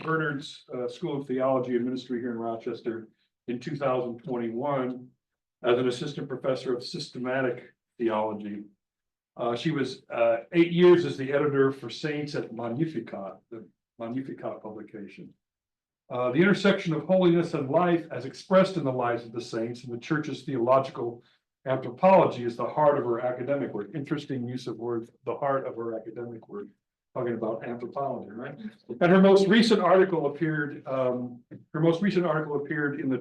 Bernard's School of Theology and Ministry here in Rochester in 2021 as an assistant professor of systematic theology. She was 8 years as the editor for Saints at Magnificat, the Magnificat publication. The intersection of holiness and life as expressed in the lives of the saints and the church's theological anthropology is the heart of her academic work. Interesting use of words, the heart of her academic work, talking about anthropology, right? And her most recent article appeared in the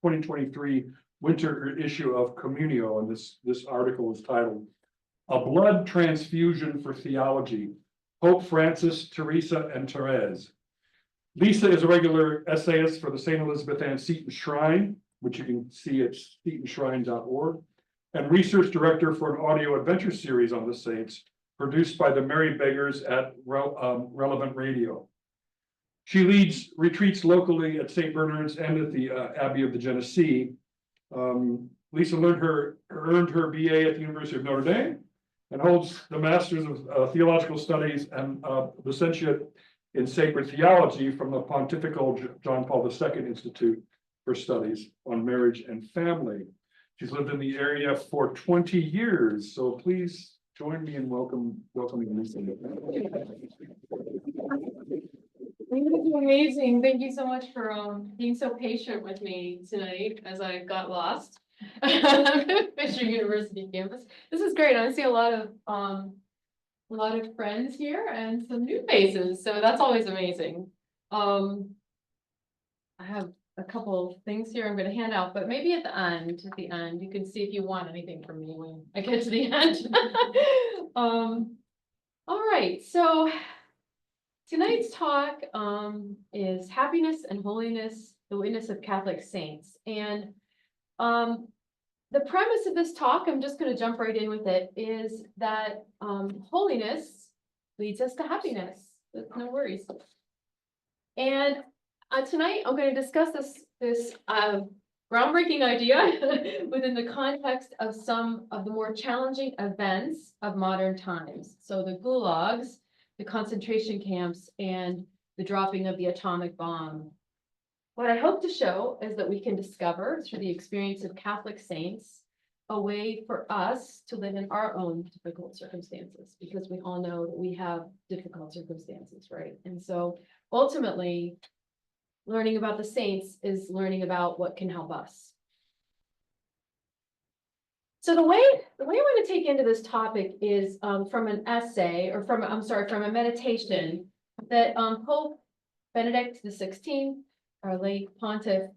2023 winter issue of Communio, and this article is titled "A Blood Transfusion for Theology: Pope Francis, Teresa, and Therese." Lisa is a regular essayist for the St. Elizabeth Ann Seton Shrine, which you can see at setonshrine.org, and research director for an audio adventure series on the saints, produced by the Mary Beggars at Relevant Radio. She leads retreats locally at St. Bernard's and at the Abbey of the Genesee. Lisa earned her BA at the University of Notre Dame and holds the Master's of Theological Studies and Licentiate in Sacred Theology from the Pontifical John Paul II Institute for Studies on Marriage and Family. She's lived in the area for 20 years, so please join me in welcoming Lisa. Amazing. Thank you so much for being so patient with me tonight as I got lost. Fisher University campus. This is great. I see a lot of friends here and some new faces, so that's always amazing. I have a couple things here I'm going to hand out, but maybe at the end you can see if you want anything from me when I get to the end. All right, so tonight's talk is Happiness and Holiness, the Witness of Catholic Saints. And the premise of this talk, I'm just going to jump right in with it, is that holiness leads us to happiness. No worries. And tonight I'm going to discuss this groundbreaking idea within the context of some of the more challenging events of modern times. So the gulags, the concentration camps, and the dropping of the atomic bomb. What I hope to show is that we can discover through the experience of Catholic saints a way for us to live in our own difficult circumstances, because we all know that we have difficult circumstances, right? And so ultimately, learning about the saints is learning about what can help us. So the way I want to take into this topic is from an essay, or from a meditation that Pope Benedict XVI, our late pontiff,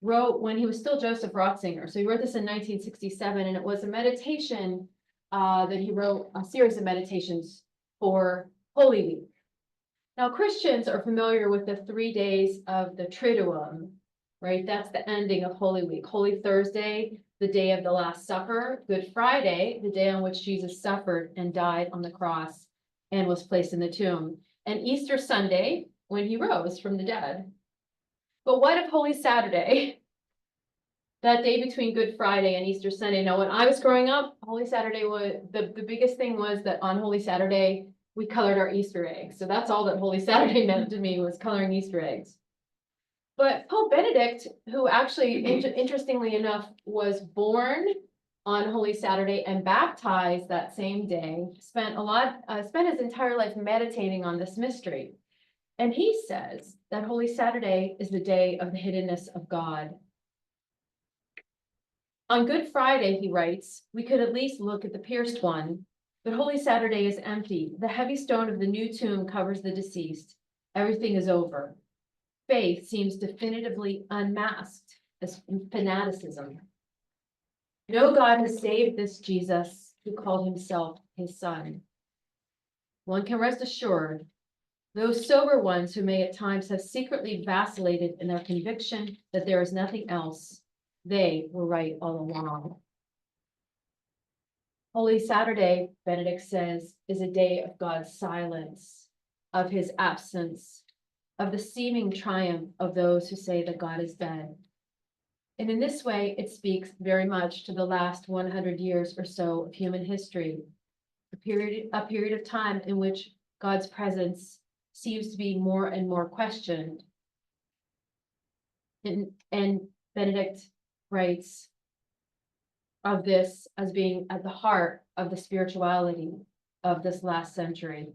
wrote when he was still Joseph Ratzinger. So he wrote this in 1967, and it was a meditation that he wrote, a series of meditations for Holy Week. Now, Christians are familiar with the 3 days of the Triduum, right? That's the ending of Holy Week. Holy Thursday, the day of the Last Supper. Good Friday, the day on which Jesus suffered and died on the cross and was placed in the tomb. And Easter Sunday, when he rose from the dead. But what of Holy Saturday? That day between Good Friday and Easter Sunday. Now, when I was growing up, Holy Saturday was, the biggest thing was that on Holy Saturday, we colored our Easter eggs. So that's all that Holy Saturday meant to me, was coloring Easter eggs. But Pope Benedict, who actually, interestingly enough, was born on Holy Saturday and baptized that same day, spent his entire life meditating on this mystery. And he says that Holy Saturday is the day of the hiddenness of God. On Good Friday, he writes, we could at least look at the pierced one, but Holy Saturday is empty. The heavy stone of the new tomb covers the deceased. Everything is over. Faith seems definitively unmasked as fanaticism. No God has saved this Jesus who called himself his son. One can rest assured, those sober ones who may at times have secretly vacillated in their conviction that there is nothing else, they were right all along. Holy Saturday, Benedict says, is a day of God's silence, of his absence, of the seeming triumph of those who say that God is dead. And in this way, it speaks very much to the last 100 years or so of human history, a period of time in which God's presence seems to be more and more questioned. And Benedict writes of this as being at the heart of the spirituality of this last century.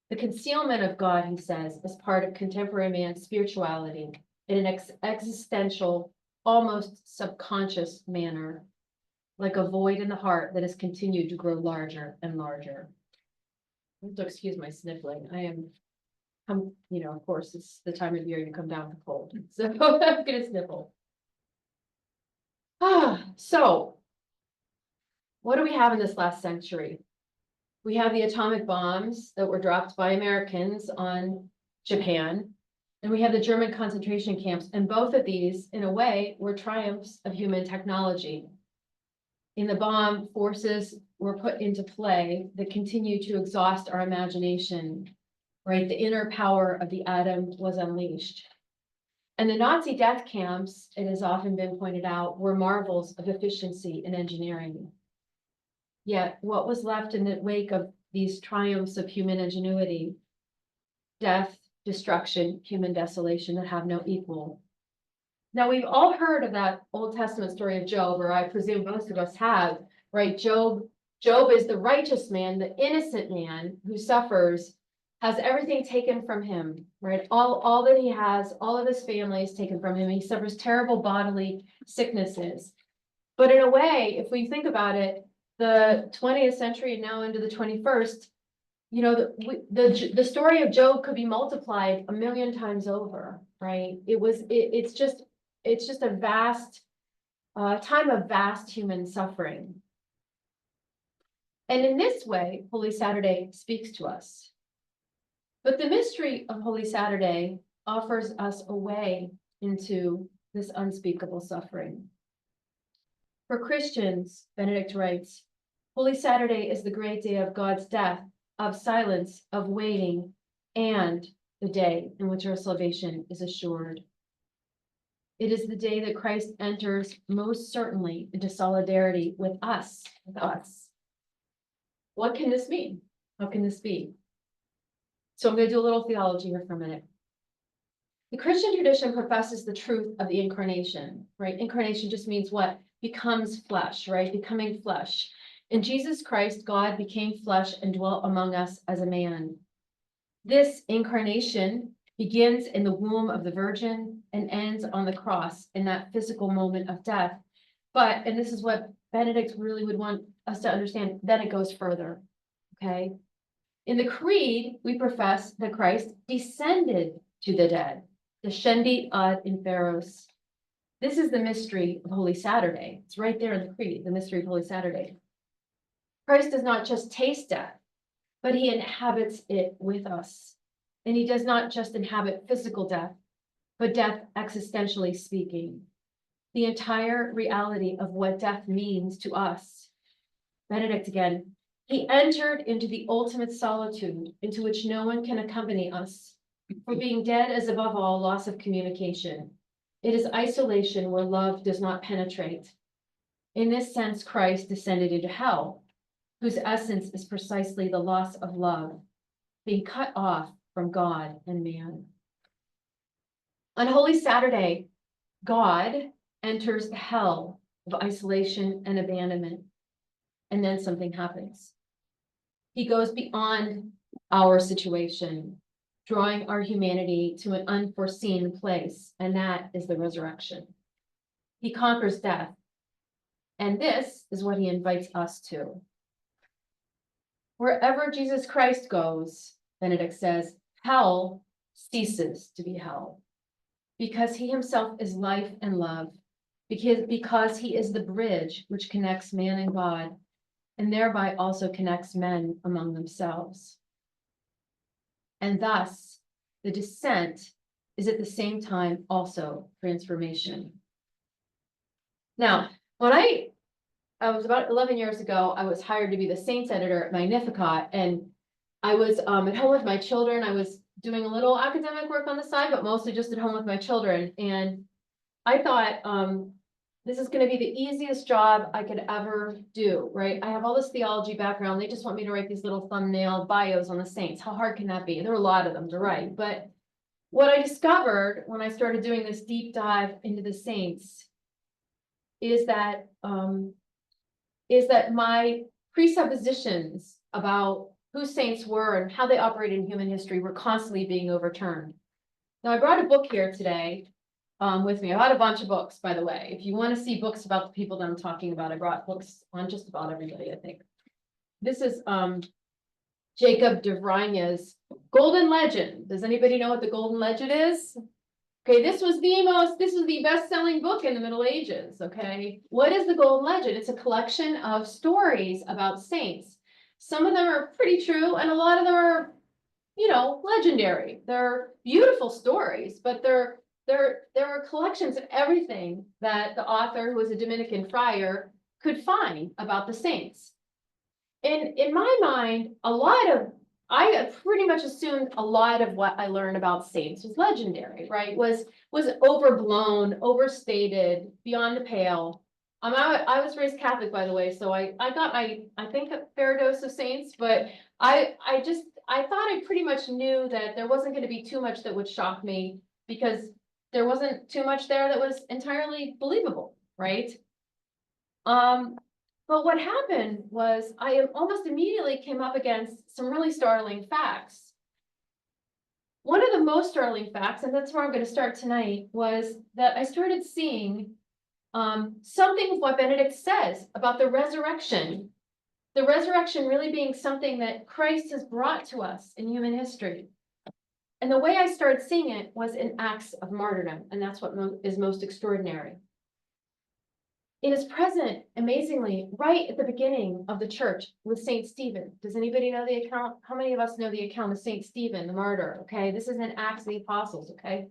The concealment of God, he says, is part of contemporary man's spirituality in an existential, almost subconscious manner, like a void in the heart that has continued to grow larger and larger. So excuse my sniffling. I am, of course, it's the time of year you come down with a cold, so I'm gonna sniffle. So what do we have in this last century? We have the atomic bombs that were dropped by Americans on Japan, and we have the German concentration camps, and both of these, in a way, were triumphs of human technology. In the bomb, forces were put into play that continue to exhaust our imagination, right? The inner power of the atom was unleashed. And the Nazi death camps, it has often been pointed out, were marvels of efficiency and engineering. Yet what was left in the wake of these triumphs of human ingenuity? Death, destruction, human desolation that have no equal. Now, we've all heard of that Old Testament story of Job, or I presume most of us have, right? Job is the righteous man, the innocent man who suffers, has everything taken from him, right? All that he has, all of his family is taken from him. He suffers terrible bodily sicknesses. But in a way, if we think about it, the 20th century and now into the 21st, the story of Job could be multiplied 1,000,000 times over, right? It's just a vast time of vast human suffering. And in this way, Holy Saturday speaks to us. But the mystery of Holy Saturday offers us a way into this unspeakable suffering. For Christians, Benedict writes, Holy Saturday is the great day of God's death, of silence, of waiting, and the day in which our salvation is assured. It is the day that Christ enters most certainly into solidarity with us. What can this mean? How can this be? So I'm going to do a little theology here for a minute. The Christian tradition professes the truth of the incarnation, right? Incarnation just means what? Becomes flesh, right? Becoming flesh. In Jesus Christ, God became flesh and dwelt among us as a man. This incarnation begins in the womb of the Virgin and ends on the cross in that physical moment of death. But, and this is what Benedict really would want us to understand, then it goes further, okay? In the Creed, we profess that Christ descended to the dead, descendit ad inferos. This is the mystery of Holy Saturday. It's right there in the Creed, the mystery of Holy Saturday. Christ does not just taste death, but he inhabits it with us. And he does not just inhabit physical death, but death existentially speaking. The entire reality of what death means to us. Benedict again, he entered into the ultimate solitude into which no one can accompany us. For being dead is above all loss of communication. It is isolation where love does not penetrate. In this sense, Christ descended into hell, whose essence is precisely the loss of love, being cut off from God and man. On Holy Saturday, God enters the hell of isolation and abandonment, and then something happens. He goes beyond our situation, drawing our humanity to an unforeseen place, and that is the resurrection. He conquers death, and this is what he invites us to. Wherever Jesus Christ goes, Benedict says, hell ceases to be hell, because he himself is life and love, because he is the bridge which connects man and God, and thereby also connects men among themselves. And thus, the descent is at the same time also transformation. Now, when I was about 11 years ago, I was hired to be the Saints editor at Magnificat, and I was at home with my children. I was doing a little academic work on the side, but mostly just at home with my children. And I thought, this is gonna be the easiest job I could ever do, right? I have all this theology background. They just want me to write these little thumbnail bios on the saints. How hard can that be? There are a lot of them to write, but what I discovered when I started doing this deep dive into the saints is that my presuppositions about who saints were and how they operated in human history were constantly being overturned. Now, I brought a book here today with me. I brought a bunch of books, by the way. If you want to see books about the people that I'm talking about, I brought books on just about everybody, I think. This is Jacob de Vrijna's Golden Legend. Does anybody know what the Golden Legend is? Okay, this was the best-selling book in the Middle Ages, okay? What is the Golden Legend? It's a collection of stories about saints. Some of them are pretty true, and a lot of them are, you know, legendary. They're beautiful stories, but there are collections of everything that the author, who was a Dominican friar, could find about the saints. And in my mind, I pretty much assumed a lot of what I learned about saints was legendary, right? Was overblown, overstated, beyond the pale. I was raised Catholic, by the way, so I got I think a fair dose of saints, but I thought I pretty much knew that there wasn't going to be too much that would shock me, because there wasn't too much there that was entirely believable, right? But what happened was I almost immediately came up against some really startling facts. One of the most startling facts, and that's where I'm going to start tonight, was that I started seeing something of what Benedict says about the resurrection. The resurrection really being something that Christ has brought to us in human history. And the way I started seeing it was in acts of martyrdom, and that's what is most extraordinary. It is present, amazingly, right at the beginning of the church with Saint Stephen. Does anybody know the account? How many of us know the account of Saint Stephen, the martyr? Okay, this is in Acts of the Apostles, okay?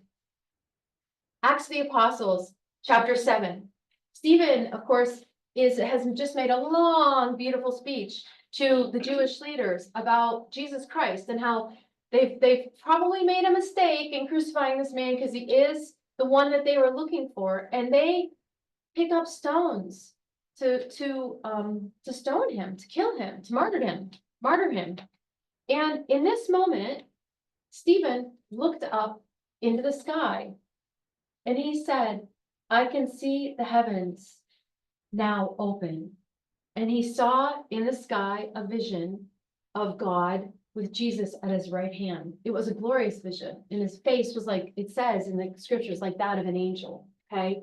Acts of the Apostles, chapter 7. Stephen, of course, has just made a long, beautiful speech to the Jewish leaders about Jesus Christ and how they've probably made a mistake in crucifying this man because he is the one that they were looking for, and they pick up stones to stone him, to kill him, to martyr him. And in this moment, Stephen looked up into the sky and he said, I can see the heavens now open. And he saw in the sky a vision of God with Jesus at his right hand. It was a glorious vision, and his face was like, it says in the scriptures, like that of an angel, okay?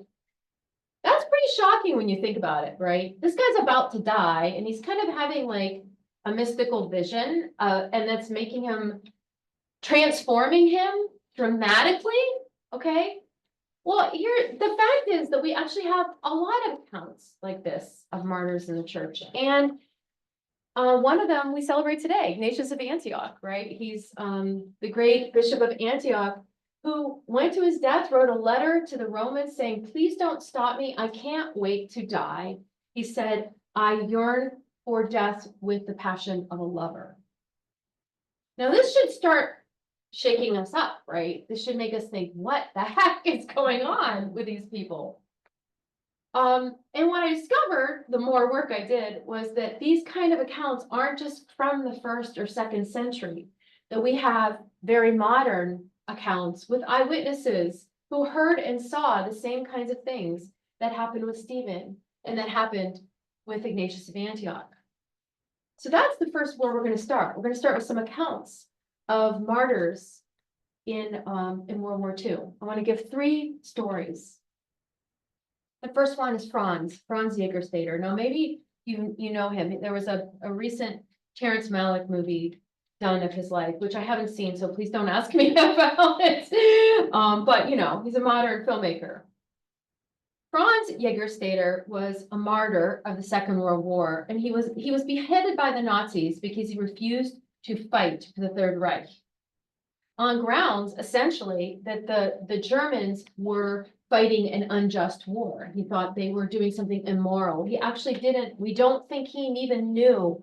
That's pretty shocking when you think about it, right? This guy's about to die, and he's kind of having like a mystical vision, and that's making him, transforming him dramatically, okay? Well, here, the fact is that we actually have a lot of accounts like this of martyrs in the church. And one of them we celebrate today, Ignatius of Antioch, right? He's the great Bishop of Antioch, who went to his death, wrote a letter to the Romans saying, please don't stop me. I can't wait to die. He said, I yearn for death with the passion of a lover. Now, this should start shaking us up, right? This should make us think, what the heck is going on with these people? And what I discovered, the more work I did, was that these kind of accounts aren't just from the 1st or 2nd century, that we have very modern accounts with eyewitnesses who heard and saw the same kinds of things that happened with Stephen and that happened with Ignatius of Antioch. So that's the first where we're going to start. We're going to start with some accounts of martyrs in World War II. I want to give 3 stories. The first one is Franz Jägerstätter. Now, maybe you know him. There was a recent Terrence Malick movie done of his life, which I haven't seen, so please don't ask me about it. But you know, he's a modern filmmaker. Franz Jägerstätter was a martyr of the Second World War, and he was beheaded by the Nazis because he refused to fight for the Third Reich, on grounds essentially that the Germans were fighting an unjust war. He thought they were doing something immoral. He actually didn't, we don't think he even knew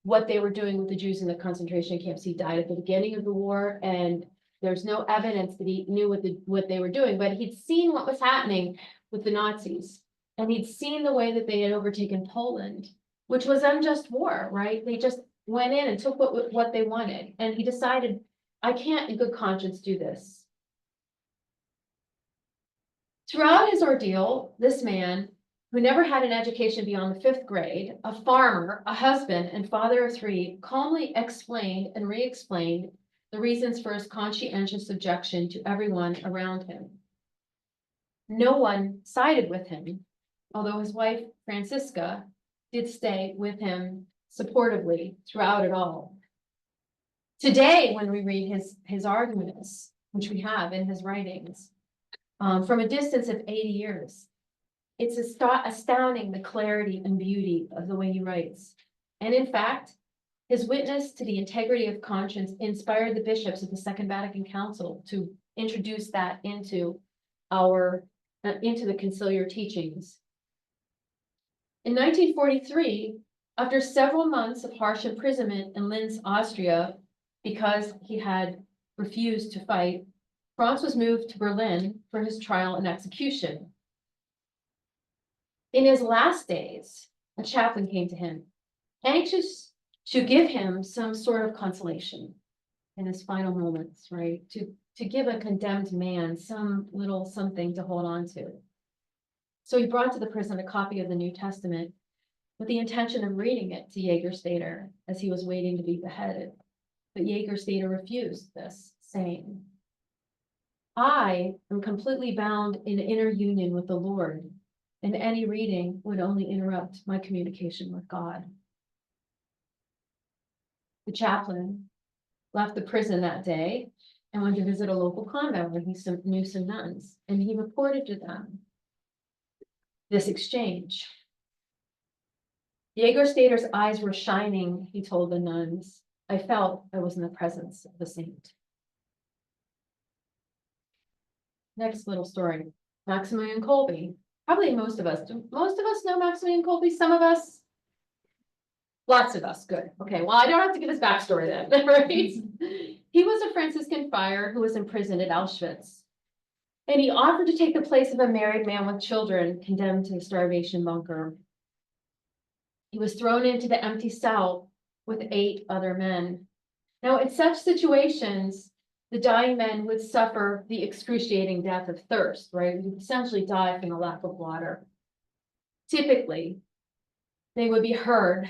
what they were doing with the Jews in the concentration camps. He died at the beginning of the war, and there's no evidence that he knew what they were doing, but he'd seen what was happening with the Nazis. And he'd seen the way that they had overtaken Poland, which was unjust war, right? They just went in and took what they wanted. And he decided, I can't in good conscience do this. Throughout his ordeal, this man, who never had an education beyond the 5th grade, a farmer, a husband, and father of 3, calmly explained and re-explained the reasons for his conscientious objection to everyone around him. No one sided with him, although his wife, Francisca, did stay with him supportively throughout it all. Today, when we read his arguments, which we have in his writings, from a distance of 80 years, it's astounding the clarity and beauty of the way he writes. And in fact, his witness to the integrity of conscience inspired the bishops of the Second Vatican Council to introduce that into the conciliar teachings. In 1943, after several months of harsh imprisonment in Linz, Austria, because he had refused to fight, Franz was moved to Berlin for his trial and execution. In his last days, a chaplain came to him, anxious to give him some sort of consolation in his final moments, right? To give a condemned man some little something to hold on to. So he brought to the prison a copy of the New Testament with the intention of reading it to Jägerstätter as he was waiting to be beheaded. But Jägerstätter refused this, saying, I am completely bound in inner union with the Lord, and any reading would only interrupt my communication with God. The chaplain left the prison that day and went to visit a local convent where he knew some nuns, and he reported to them this exchange. Jägerstätter's eyes were shining, he told the nuns. I felt I was in the presence of the saint. Next little story, Maximilian Kolbe. Probably most of us. Do most of us know Maximilian Kolbe? Some of us? Lots of us, good. Okay, well, I don't have to give his backstory then, right? He was a Franciscan friar who was imprisoned at Auschwitz. And he offered to take the place of a married man with children condemned to the starvation bunker. He was thrown into the empty cell with 8 other men. Now, in such situations, the dying men would suffer the excruciating death of thirst, right? They would essentially die from a lack of water. Typically, they would be heard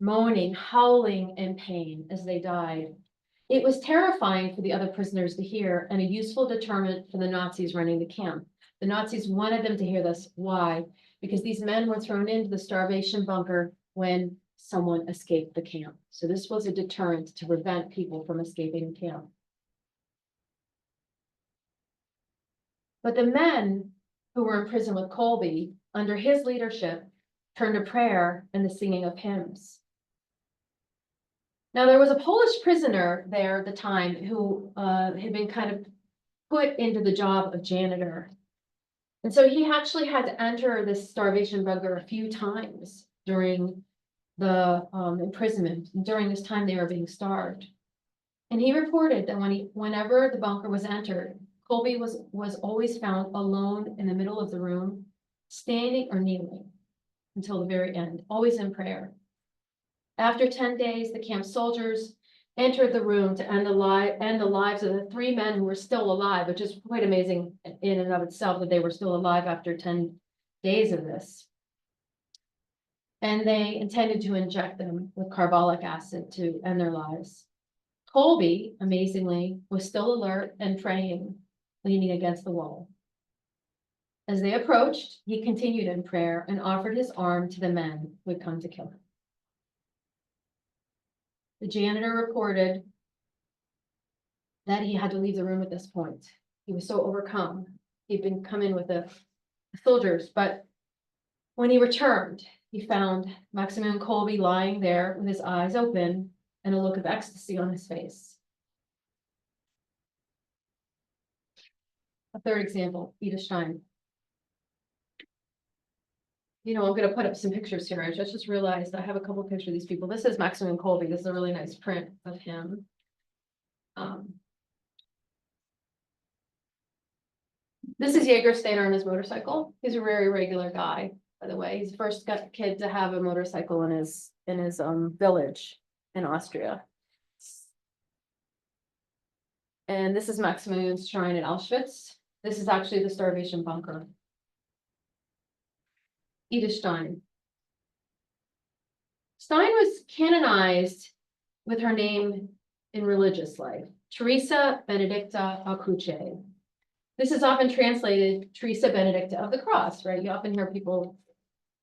moaning, howling in pain as they died. It was terrifying for the other prisoners to hear and a useful deterrent for the Nazis running the camp. The Nazis wanted them to hear this. Why? Because these men were thrown into the starvation bunker when someone escaped the camp. So this was a deterrent to prevent people from escaping the camp. But the men who were in prison with Kolbe, under his leadership, turned to prayer and the singing of hymns. Now, there was a Polish prisoner there at the time who had been kind of put into the job of janitor. And so he actually had to enter this starvation bunker a few times during the imprisonment. During this time, they were being starved. And he reported that whenever the bunker was entered, Kolbe was always found alone in the middle of the room, standing or kneeling until the very end, always in prayer. After 10 days, the camp soldiers entered the room to end the lives of the 3 men who were still alive, which is quite amazing in and of itself that they were still alive after 10 days of this. And they intended to inject them with carbolic acid to end their lives. Kolbe, amazingly, was still alert and praying, leaning against the wall. As they approached, he continued in prayer and offered his arm to the men who had come to kill him. The janitor reported that he had to leave the room at this point. He was so overcome. He'd been come in with the soldiers, but when he returned, he found Maximilian Kolbe lying there with his eyes open and a look of ecstasy on his face. A third example, Edith Stein. I'm going to put up some pictures here. I just realized I have a couple of pictures of these people. This is Maximilian Kolbe. This is a really nice print of him. This is Jägerstätter on his motorcycle. He's a very regular guy, by the way. He's the first kid to have a motorcycle in his village in Austria. And this is Maximilian's shrine at Auschwitz. This is actually the starvation bunker. Edith Stein. Stein was canonized with her name in religious life, Teresa Benedicta Alcuce. This is often translated Teresa Benedicta of the Cross, right? You often hear people,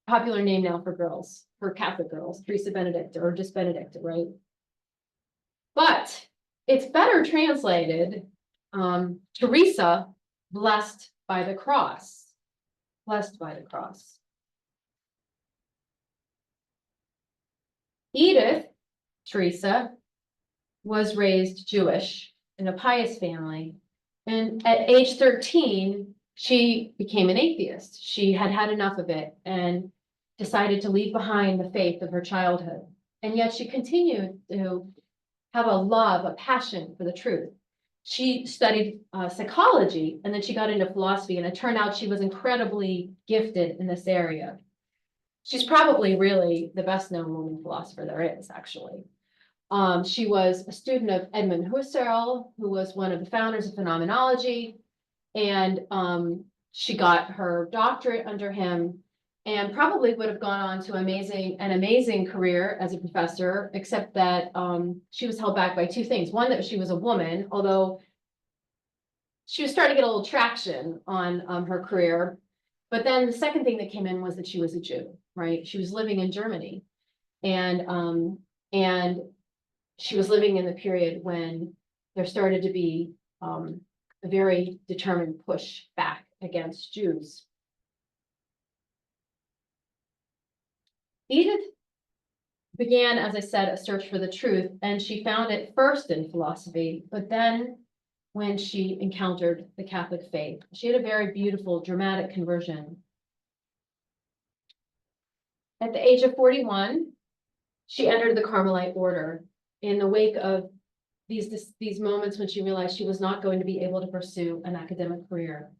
popular name now for girls, for Catholic girls, Teresa Benedicta or just Benedicta, right? But it's better translated, Teresa, blessed by the cross, blessed by the cross. Edith, Teresa, was raised Jewish in a pious family. And at age 13, she became an atheist. She had had enough of it and decided to leave behind the faith of her childhood. And yet she continued to have a love, a passion for the truth. She studied psychology, and then she got into philosophy, and it turned out she was incredibly gifted in this area. She's probably really the best known woman philosopher there is, actually. She was a student of Edmund Husserl, who was one of the founders of phenomenology, and she got her doctorate under him, and probably would have gone on to an amazing career as a professor, except that she was held back by two things. One, that she was a woman, although she was starting to get a little traction on her career. But then the second thing that came in was that she was a Jew, right? She was living in Germany, and she was living in the period when there started to be a very determined push back against Jews. Edith began, as I said, a search for the truth, and she found it first in philosophy, but then when she encountered the Catholic faith. She had a very beautiful, dramatic conversion. At the age of 41, she entered the Carmelite order in the wake of these moments when she realized she was not going to be able to pursue an academic career.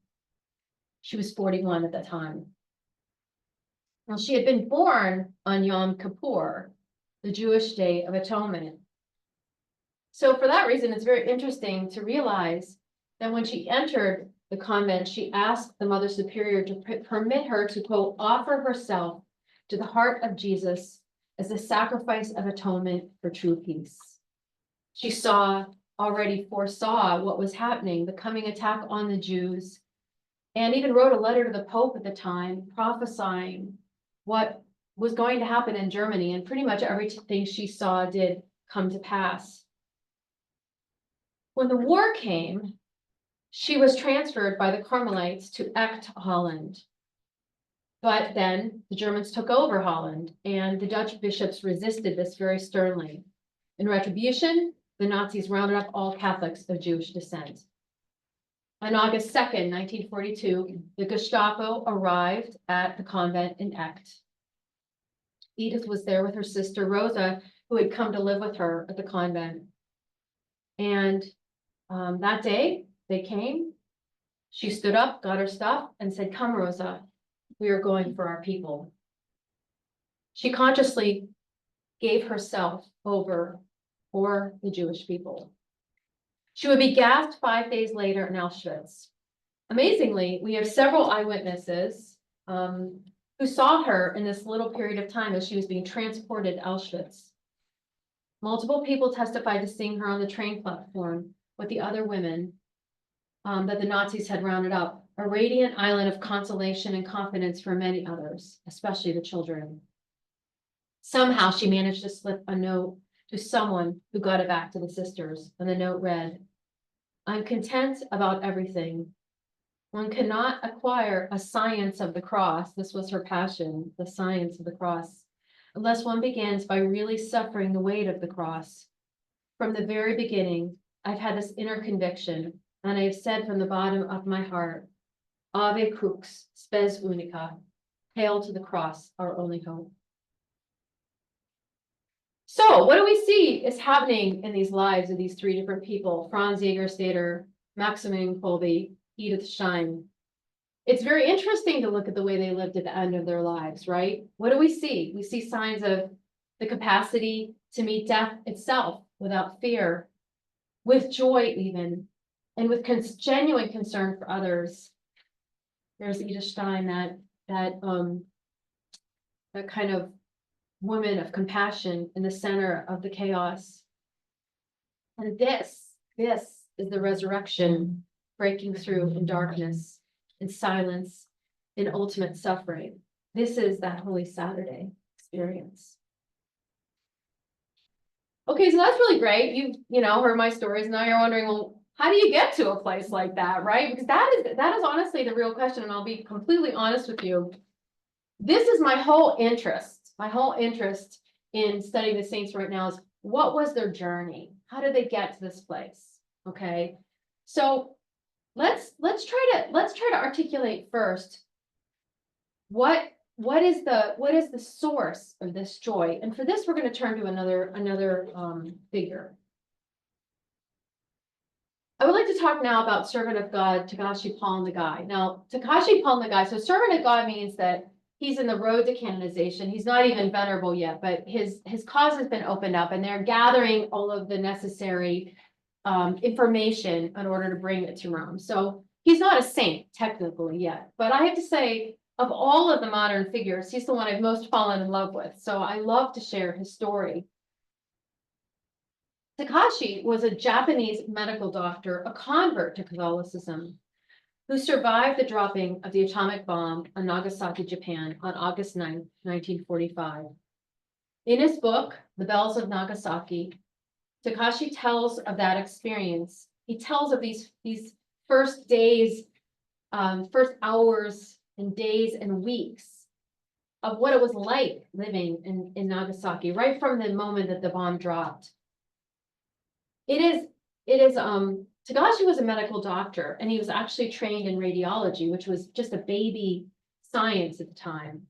She was 41 at that time. Now, she had been born on Yom Kippur, the Jewish Day of Atonement. So for that reason, it's very interesting to realize that when she entered the convent, she asked the Mother Superior to permit her to, quote, offer herself to the heart of Jesus as a sacrifice of atonement for true peace. She already foresaw what was happening, the coming attack on the Jews, and even wrote a letter to the Pope at the time, prophesying what was going to happen in Germany, and pretty much everything she saw did come to pass. When the war came, she was transferred by the Carmelites to Echt, Holland. But then the Germans took over Holland, and the Dutch bishops resisted this very sternly. In retribution, the Nazis rounded up all Catholics of Jewish descent. On August 2nd, 1942, the Gestapo arrived at the convent in Echt. Edith was there with her sister Rosa, who had come to live with her at the convent. And that day, they came. She stood up, got her stuff, and said, "Come, Rosa, we are going for our people." She consciously gave herself over for the Jewish people. She would be gassed 5 days later in Auschwitz. Amazingly, we have several eyewitnesses who saw her in this little period of time as she was being transported to Auschwitz. Multiple people testified to seeing her on the train platform with the other women that the Nazis had rounded up, a radiant island of consolation and confidence for many others, especially the children. Somehow she managed to slip a note to someone who got it back to the sisters, and the note read, "I'm content about everything. One cannot acquire a science of the cross," this was her passion, the science of the cross, "unless one begins by really suffering the weight of the cross. From the very beginning, I've had this inner conviction, and I have said from the bottom of my heart, Ave crux, spes unica, hail to the cross, our only hope." So what do we see is happening in these lives of these three different people, Franz Jägerstätter, Maximilian Kolbe, Edith Stein? it's very interesting to look at the way they lived at the end of their lives, right? What do we see? We see signs of the capacity to meet death itself without fear, with joy even, and with genuine concern for others. There's Edith Stein, that kind of woman of compassion in the center of the chaos. And this is the resurrection, breaking through in darkness, in silence, in ultimate suffering. This is that Holy Saturday experience. Okay, so that's really great. You know, heard my stories. Now you're wondering, well, how do you get to a place like that, right? Because that is honestly the real question, and I'll be completely honest with you. This is my whole interest. My whole interest in studying the saints right now is, what was their journey? How did they get to this place? Okay, so let's try to articulate first what is the source of this joy. And for this, we're going to turn to another figure. I would like to talk now about servant of God, Takashi Paul Nagai. Now, Takashi Paul Nagai, so servant of God means that he's in the road to canonization. He's not even venerable yet, but his cause has been opened up, and they're gathering all of the necessary information in order to bring it to Rome. So he's not a saint technically yet, but I have to say, of all of the modern figures, he's the one I've most fallen in love with. So I love to share his story. Takashi was a Japanese medical doctor, a convert to Catholicism, who survived the dropping of the atomic bomb on Nagasaki, Japan on August 9, 1945. In his book, The Bells of Nagasaki, Takashi tells of that experience. He tells of these first days, first hours and days and weeks of what it was like living in Nagasaki, right from the moment that the bomb dropped. Takashi was a medical doctor, and he was actually trained in radiology, which was just a baby science at the time.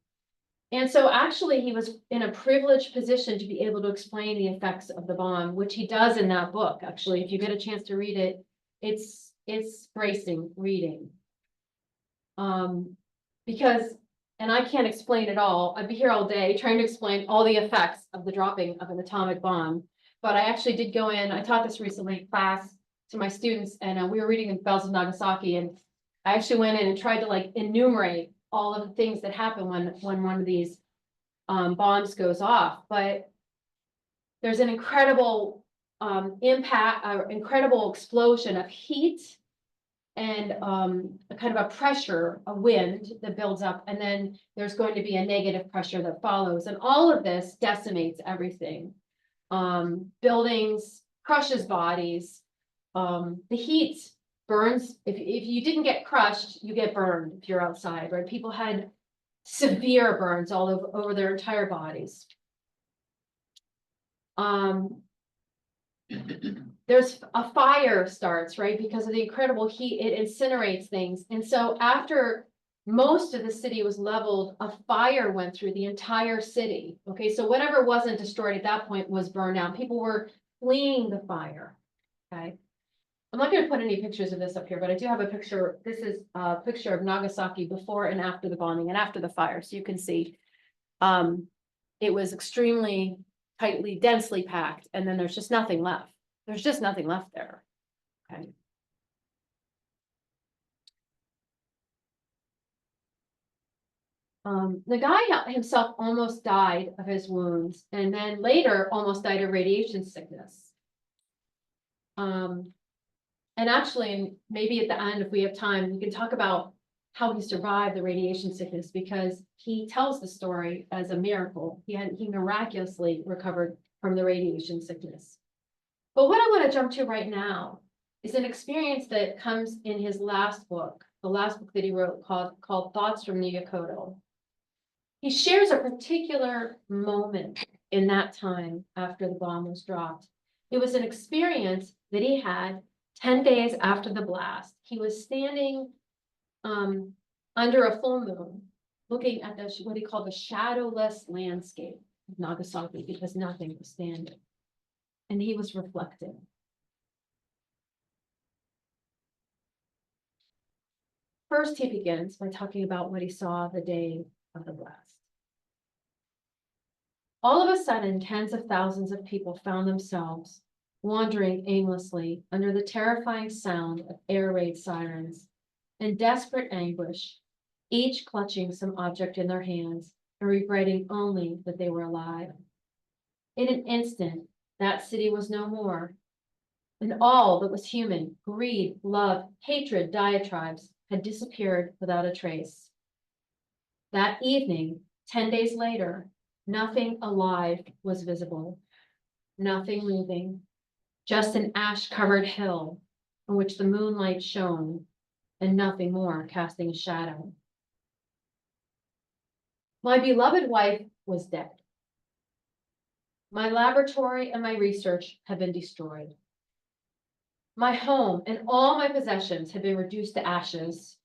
And so actually he was in a privileged position to be able to explain the effects of the bomb, which he does in that book. Actually, if you get a chance to read it, it's bracing reading. Because, and I can't explain it all. I'd be here all day trying to explain all the effects of the dropping of an atomic bomb. But I actually did go in, I taught this recently in class to my students, and we were reading The Bells of Nagasaki, and I actually went in and tried to like enumerate all of the things that happen when one of these bombs goes off. But there's an incredible impact, incredible explosion of heat and a kind of a pressure, a wind that builds up, and then there's going to be a negative pressure that follows. And all of this decimates everything. Buildings, crushes bodies. The heat burns. If you didn't get crushed, you get burned if you're outside, right? People had severe burns all over their entire bodies. There's a fire starts, right? Because of the incredible heat, it incinerates things. And so after most of the city was leveled, a fire went through the entire city. Okay, so whatever wasn't destroyed at that point was burned down. People were fleeing the fire. Okay. I'm not going to put any pictures of this up here, but I do have a picture. This is a picture of Nagasaki before and after the bombing and after the fire. So you can see it was extremely tightly, densely packed, and then there's just nothing left. There's just nothing left there. Okay. The guy himself almost died of his wounds, and then later almost died of radiation sickness. And actually, maybe at the end, if we have time, we can talk about how he survived the radiation sickness, because he tells the story as a miracle. He miraculously recovered from the radiation sickness. But what I want to jump to right now is an experience that comes in his last book, the last book that he wrote called Thoughts from Lickona. He shares a particular moment in that time after the bomb was dropped. It was an experience that he had 10 days after the blast. He was standing under a full moon, looking at what he called the shadowless landscape of Nagasaki, because nothing was standing. And he was reflecting. First, he begins by talking about what he saw the day of the blast. All of a sudden, tens of thousands of people found themselves wandering aimlessly under the terrifying sound of air raid sirens in desperate anguish, each clutching some object in their hands and regretting only that they were alive. In an instant, that city was no more, and all that was human, greed, love, hatred, diatribes, had disappeared without a trace. That evening, 10 days later, nothing alive was visible, nothing moving, just an ash-covered hill on which the moonlight shone, and nothing more casting a shadow. My beloved wife was dead. My laboratory and my research had been destroyed. My home and all my possessions had been reduced to ashes.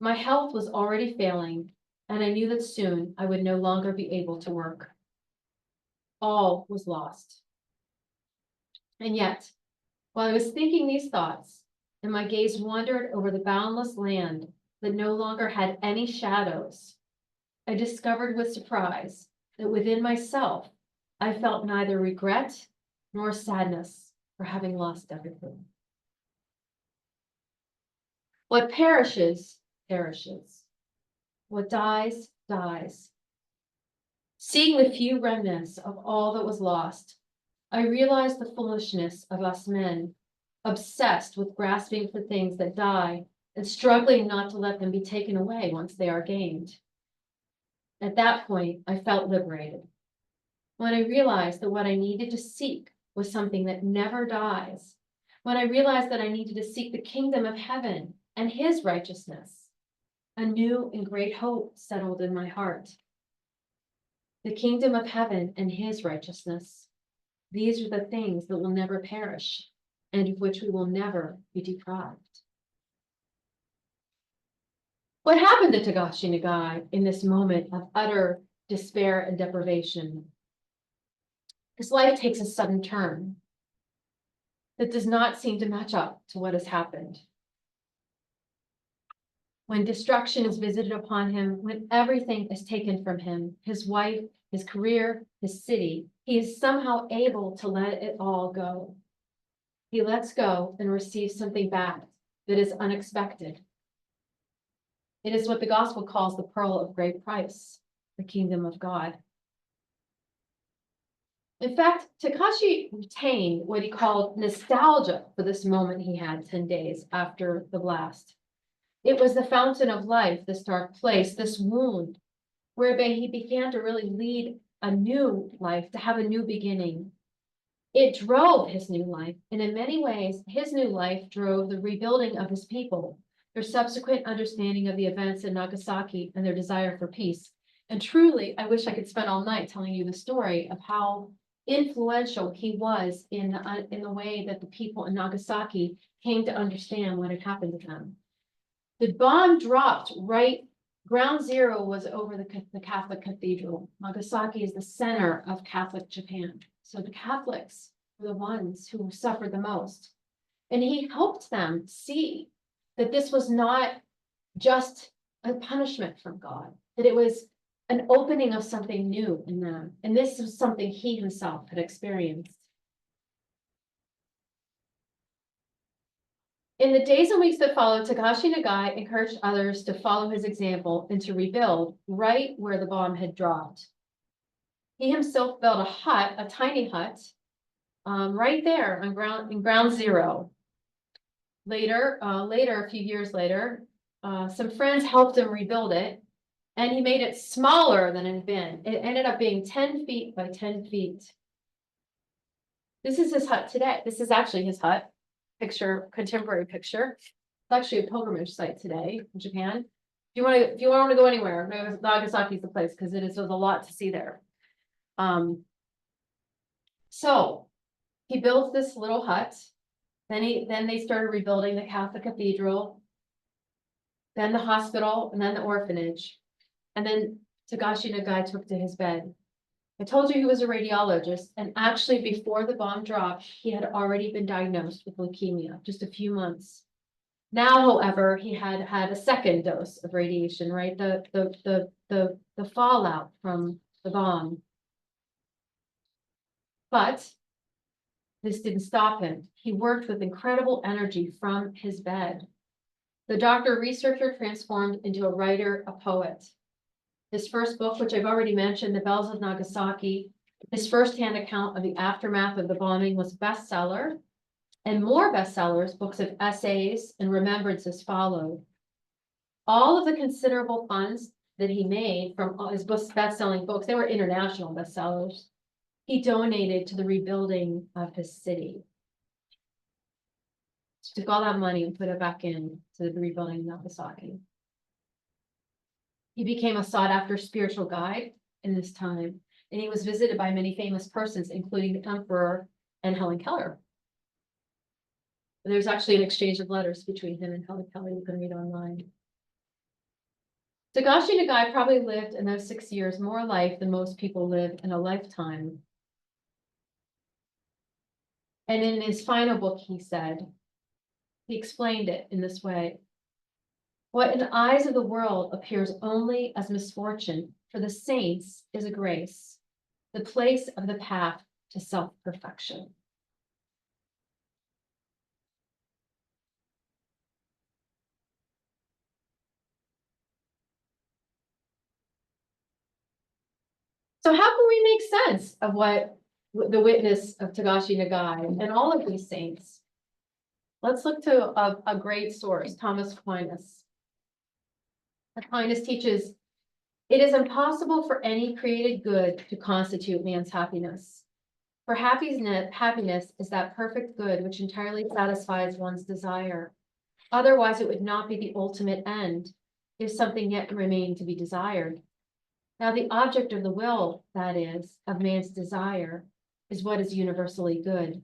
My health was already failing, and I knew that soon I would no longer be able to work. All was lost. And yet, while I was thinking these thoughts, and my gaze wandered over the boundless land that no longer had any shadows, I discovered with surprise that within myself, I felt neither regret nor sadness for having lost everything. What perishes, perishes. What dies, dies. Seeing the few remnants of all that was lost, I realized the foolishness of us men, obsessed with grasping for things that die and struggling not to let them be taken away once they are gained. At that point, I felt liberated. When I realized that what I needed to seek was something that never dies, when I realized that I needed to seek the kingdom of heaven and his righteousness, a new and great hope settled in my heart. The kingdom of heaven and his righteousness. These are the things that will never perish and of which we will never be deprived. What happened to Tagashi Nagai in this moment of utter despair and deprivation? His life takes a sudden turn that does not seem to match up to what has happened. When destruction is visited upon him, when everything is taken from him, his wife, his career, his city, he is somehow able to let it all go. He lets go and receives something back that is unexpected. It is what the gospel calls the pearl of great price, the kingdom of God. In fact, Takashi retained what he called nostalgia for this moment he had 10 days after the blast. It was the fountain of life, this dark place, this wound, whereby he began to really lead a new life, to have a new beginning. It drove his new life, and in many ways, his new life drove the rebuilding of his people, their subsequent understanding of the events in Nagasaki and their desire for peace. And truly, I wish I could spend all night telling you the story of how influential he was in the way that the people in Nagasaki came to understand what had happened to them. The bomb dropped right, ground zero was over the Catholic cathedral. Nagasaki is the center of Catholic Japan. So the Catholics were the ones who suffered the most. And he helped them see that this was not just a punishment from God, that it was an opening of something new in them. And this was something he himself had experienced. In the days and weeks that followed, Takashi Nagai encouraged others to follow his example and to rebuild right where the bomb had dropped. He himself built a hut, a tiny hut, right there on ground zero. Later, a few years later, some friends helped him rebuild it, and he made it smaller than it had been. It ended up being 10 feet by 10 feet. This is his hut today. This is actually his hut. Picture, contemporary picture. It's actually a pilgrimage site today in Japan. If you want to go anywhere, Nagasaki is the place because there's a lot to see there. So he built this little hut. Then they started rebuilding the Catholic cathedral, then the hospital, and then the orphanage. And then Takashi Nagai took to his bed. I told you he was a radiologist, and actually before the bomb dropped, he had already been diagnosed with leukemia, just a few months. Now, however, he had had a second dose of radiation, right? The fallout from the bomb. But this didn't stop him. He worked with incredible energy from his bed. The doctor researcher transformed into a writer, a poet. His first book, which I've already mentioned, The Bells of Nagasaki, his firsthand account of the aftermath of the bombing was a bestseller, and more bestsellers, books of essays and remembrances followed. All of the considerable funds that he made from all his best-selling books, they were international bestsellers, he donated to the rebuilding of his city. He took all that money and put it back in to the rebuilding of Nagasaki. He became a sought-after spiritual guide in this time, and he was visited by many famous persons, including the emperor and Helen Keller. There's actually an exchange of letters between him and Helen Keller you can read online. Takashi Nagai probably lived in those 6 years more life than most people live in a lifetime. And in his final book, he explained it in this way. What in the eyes of the world appears only as misfortune for the saints is a grace, the place of the path to self-perfection. So how can we make sense of what the witness of Tagashi Nagai and all of these saints? Let's look to a great source, Thomas Aquinas. Aquinas teaches, it is impossible for any created good to constitute man's happiness. For happiness is that perfect good which entirely satisfies one's desire. Otherwise, it would not be the ultimate end, if something yet remained to be desired. Now, the object of the will, that is, of man's desire, is what is universally good,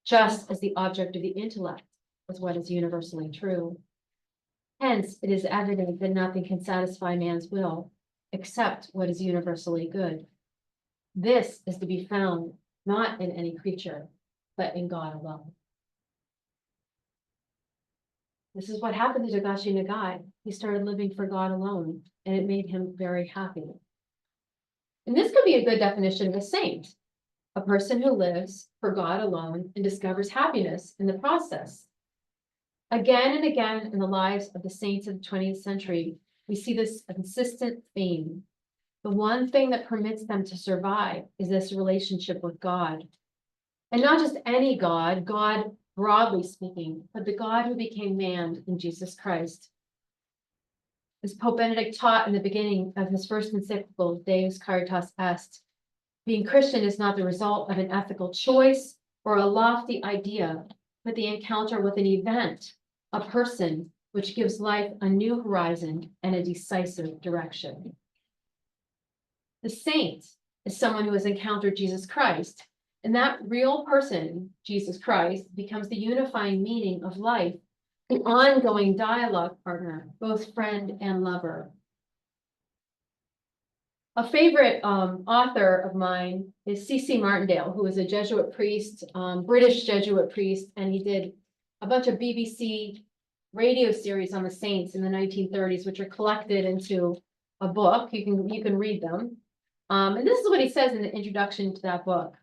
just as the object of the intellect is what is universally true. Hence, it is evident that nothing can satisfy man's will except what is universally good. This is to be found not in any creature, but in God alone. This is what happened to Tagashi Nagai. He started living for God alone, and it made him very happy. And this could be a good definition of a saint, a person who lives for God alone and discovers happiness in the process. Again and again in the lives of the saints of the 20th century, we see this consistent theme. The one thing that permits them to survive is this relationship with God. And not just any God, God broadly speaking, but the God who became man in Jesus Christ. As Pope Benedict taught in the beginning of his first encyclical, Deus Caritas Est, being Christian is not the result of an ethical choice or a lofty idea, but the encounter with an event, a person, which gives life a new horizon and a decisive direction. The saint is someone who has encountered Jesus Christ, and that real person, Jesus Christ, becomes the unifying meaning of life, the ongoing dialogue partner, both friend and lover. A favorite author of mine is C.C. Martindale, who was a Jesuit priest, British Jesuit priest, and he did a bunch of BBC radio series on the saints in the 1930s, which are collected into a book. You can read them. And this is what he says in the introduction to that book.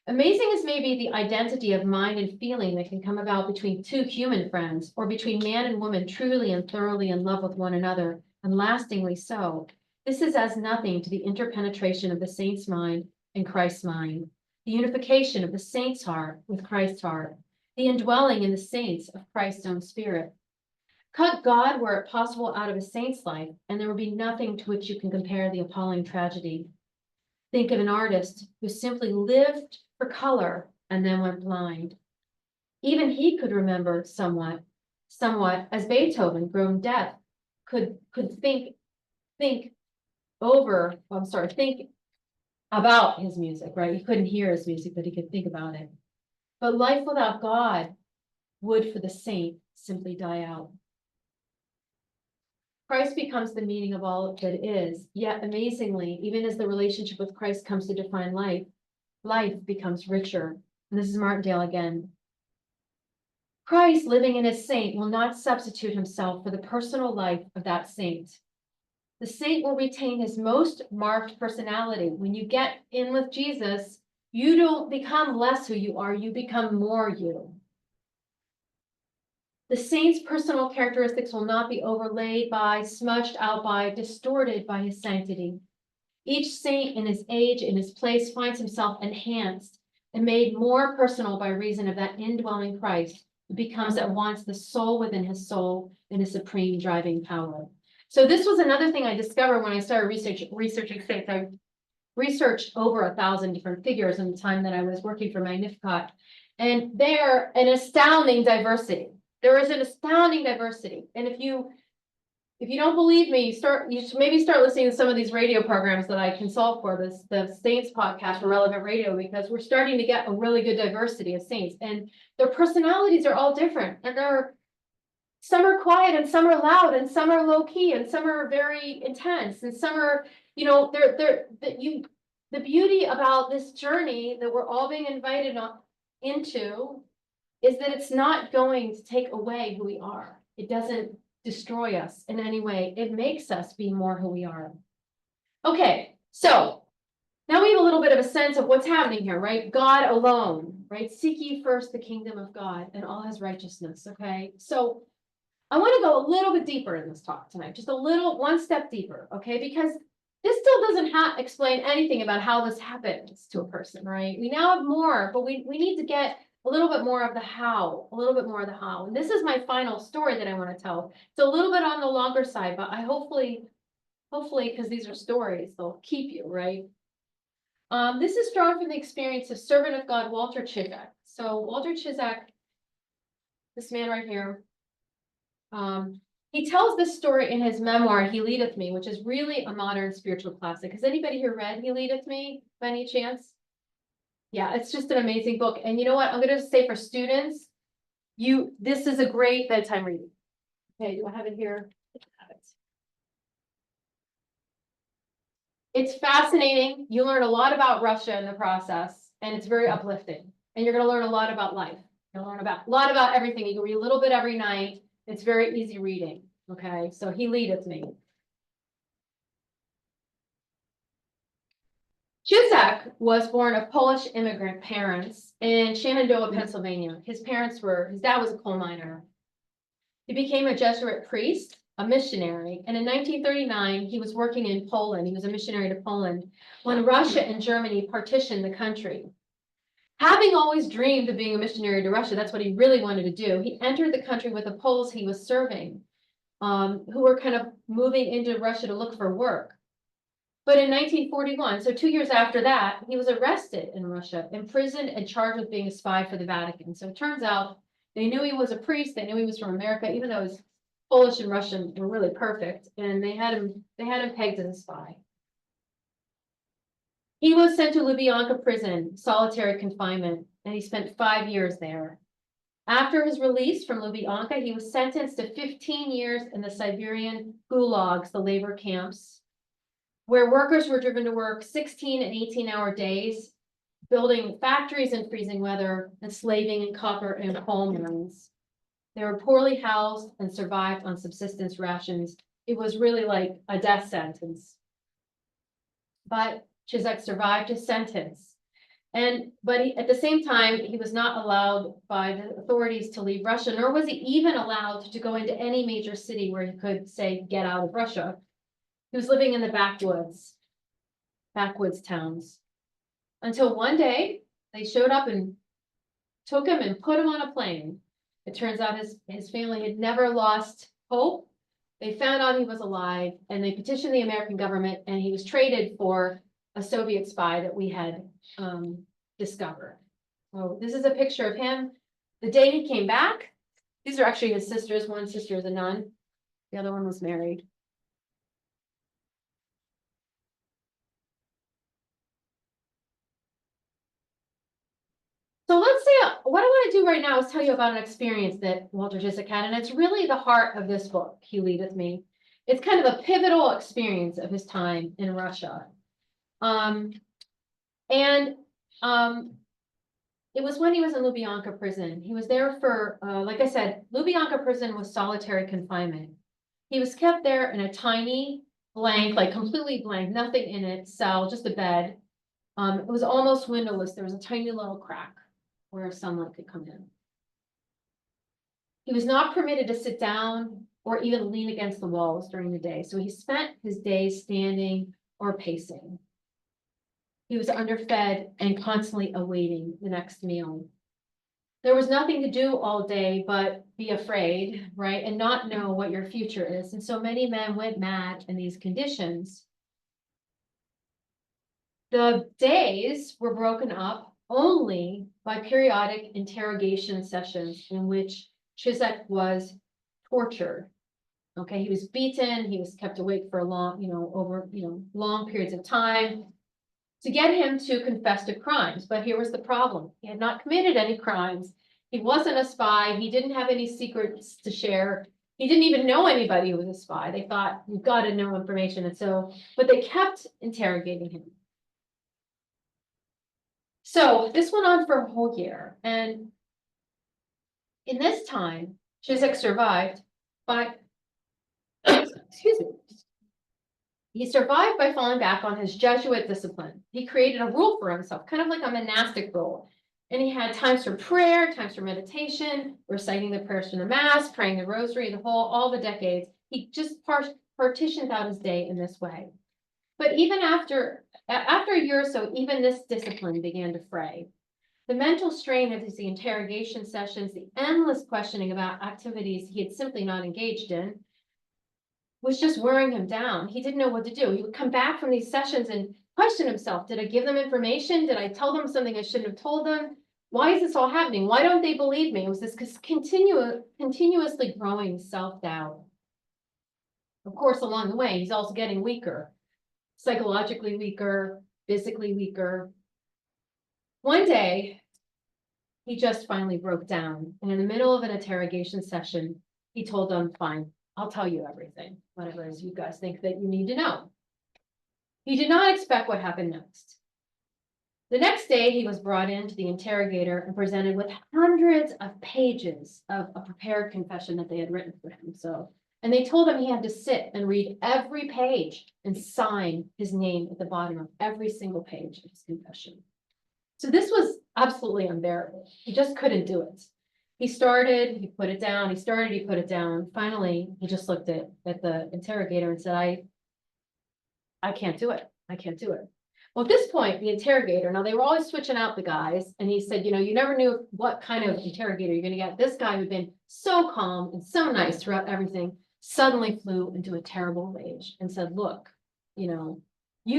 Amazing as may be the identity of mind and feeling that can come about between two human friends, or between man and woman truly and thoroughly in love with one another, and lastingly so. This is as nothing to the interpenetration of the saint's mind and Christ's mind, the unification of the saint's heart with Christ's heart, the indwelling in the saints of Christ's own spirit. Cut God were it possible out of a saint's life, and there would be nothing to which you can compare the appalling tragedy. Think of an artist who simply lived for color and then went blind. Even he could remember somewhat, as Beethoven, grown deaf, could think about his music, right? He couldn't hear his music, but he could think about it. But life without God would, for the saint, simply die out. Christ becomes the meaning of all that is, yet amazingly, even as the relationship with Christ comes to define life, life becomes richer. And this is Martindale again. Christ living in his saint will not substitute himself for the personal life of that saint. The saint will retain his most marked personality. When you get in with Jesus, you don't become less who you are, you become more you. The saint's personal characteristics will not be overlaid by, smudged out by, distorted by his sanctity. Each saint in his age, in his place, finds himself enhanced and made more personal by reason of that indwelling Christ, who becomes at once the soul within his soul and his supreme driving power. So this was another thing I discovered when I started researching saints. I researched over 1,000 different figures in the time that I was working for Magnificat. And they're an astounding diversity. There is an astounding diversity. And if you don't believe me, you should maybe start listening to some of these radio programs that I consult for, the Saints podcast from Relevant Radio, because we're starting to get a really good diversity of saints, and their personalities are all different, and some are quiet and some are loud and some are low key and some are very intense and some are, the beauty about this journey that we're all being invited into is that it's not going to take away who we are. It doesn't destroy us in any way. It makes us be more who we are. Okay, so now we have a little bit of a sense of what's happening here, right? God alone, right? Seek ye first the kingdom of God and all his righteousness, okay? So I want to go a little bit deeper in this talk tonight, just one step deeper, okay? Because this still doesn't explain anything about how this happens to a person, right? We now have more, but we need to get a little bit more of the how, a little bit more of the how. And this is my final story that I want to tell. It's a little bit on the longer side, but I hopefully, because these are stories, they'll keep you, right? This is drawn from the experience of servant of God, Walter Chizak. So Walter Chizak, this man right here, he tells this story in his memoir, He Leadeth Me, which is really a modern spiritual classic. Has anybody here read He Leadeth Me by any chance? Yeah, it's just an amazing book. And you know what? I'm going to say for students, this is a great bedtime reading. Okay, do I have it here? I have it. It's fascinating. You learn a lot about Russia in the process, and it's very uplifting. And you're going to learn a lot about life. You'll learn a lot about everything. You can read a little bit every night. It's very easy reading. Okay, so He Leadeth Me. Chizak was born of Polish immigrant parents in Shenandoah, Pennsylvania. His dad was a coal miner. He became a Jesuit priest, a missionary, and in 1939, he was working in Poland. He was a missionary to Poland when Russia and Germany partitioned the country. Having always dreamed of being a missionary to Russia, that's what he really wanted to do. He entered the country with the Poles he was serving, who were kind of moving into Russia to look for work. But in 1941, so 2 years after that, he was arrested in Russia, imprisoned, and charged with being a spy for the Vatican. So it turns out they knew he was a priest, they knew he was from America, even though his Polish and Russian were really perfect, and they had him pegged as a spy. He was sent to Lubyanka prison, solitary confinement, and he spent 5 years there. After his release from Lubyanka, he was sentenced to 15 years in the Siberian gulags, the labor camps, where workers were driven to work 16 and 18-hour days, building factories in freezing weather, and slaving in copper and coal mines. They were poorly housed and survived on subsistence rations. It was really like a death sentence. But Chizak survived his sentence. But at the same time, he was not allowed by the authorities to leave Russia, nor was he even allowed to go into any major city where he could, say, get out of Russia. He was living in the backwoods towns. Until one day, they showed up and took him and put him on a plane. It turns out his family had never lost hope. They found out he was alive, and they petitioned the American government, and he was traded for a Soviet spy that we had discovered. So this is a picture of him the day he came back. These are actually his sisters. One sister is a nun. The other one was married. So let's say what I want to do right now is tell you about an experience that Walter Chizak had, and it's really the heart of this book, He Leadeth Me. It's kind of a pivotal experience of his time in Russia. it was when he was in Lubyanka prison. He was there for, like I said, Lubyanka prison was solitary confinement. He was kept there in a tiny blank, like completely blank, nothing in it, cell, just a bed. It was almost windowless. There was a tiny little crack where sunlight could come in. He was not permitted to sit down or even lean against the walls during the day. So he spent his days standing or pacing. He was underfed and constantly awaiting the next meal. There was nothing to do all day but be afraid, right? And not know what your future is. And so many men went mad in these conditions. The days were broken up only by periodic interrogation sessions in which Chisek was tortured. Okay, he was beaten, he was kept awake for a long, long periods of time to get him to confess to crimes. But here was the problem. He had not committed any crimes. He wasn't a spy. He didn't have any secrets to share. He didn't even know anybody who was a spy. They thought, you've got to know information. And so, but they kept interrogating him. So this went on for a whole year. And in this time, Chisek survived by, excuse me, he survived by falling back on his Jesuit discipline. He created a rule for himself, kind of like a monastic rule. And he had times for prayer, times for meditation, reciting the prayers from the Mass, praying the rosary, all the decades. He just partitioned out his day in this way. But even after a year or so, even this discipline began to fray. The mental strain of the interrogation sessions, the endless questioning about activities he had simply not engaged in, was just wearing him down. He didn't know what to do. He would come back from these sessions and question himself. Did I give them information? Did I tell them something I shouldn't have told them? Why is this all happening? Why don't they believe me? It was this continuously growing self-doubt. Of course, along the way, he's also getting weaker, psychologically weaker, physically weaker. One day, he just finally broke down. And in the middle of an interrogation session, he told them, fine, I'll tell you everything, whatever it is you guys think that you need to know. He did not expect what happened next. The next day, he was brought in to the interrogator and presented with hundreds of pages of a prepared confession that they had written for him. And they told him he had to sit and read every page and sign his name at the bottom of every single page of his confession. So this was absolutely unbearable. He just couldn't do it. He started, he put it down, he started, he put it down. Finally, he just looked at the interrogator and said, I can't do it. I can't do it. Well, at this point, the interrogator, now they were always switching out the guys, and he said, you never knew what kind of interrogator you're going to get. This guy who'd been so calm and so nice throughout everything suddenly flew into a terrible rage and said, look, you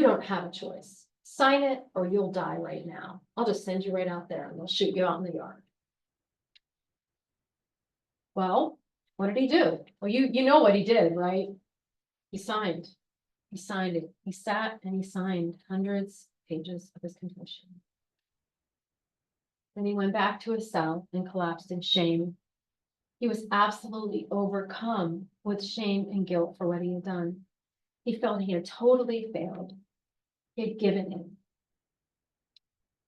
don't have a choice. Sign it or you'll die right now. I'll just send you right out there and they'll shoot you out in the yard. Well, what did he do? Well, you know what he did, right? He signed. He signed it. He sat and he signed hundreds of pages of his confession. Then he went back to his cell and collapsed in shame. He was absolutely overcome with shame and guilt for what he had done. He felt he had totally failed. He had given in.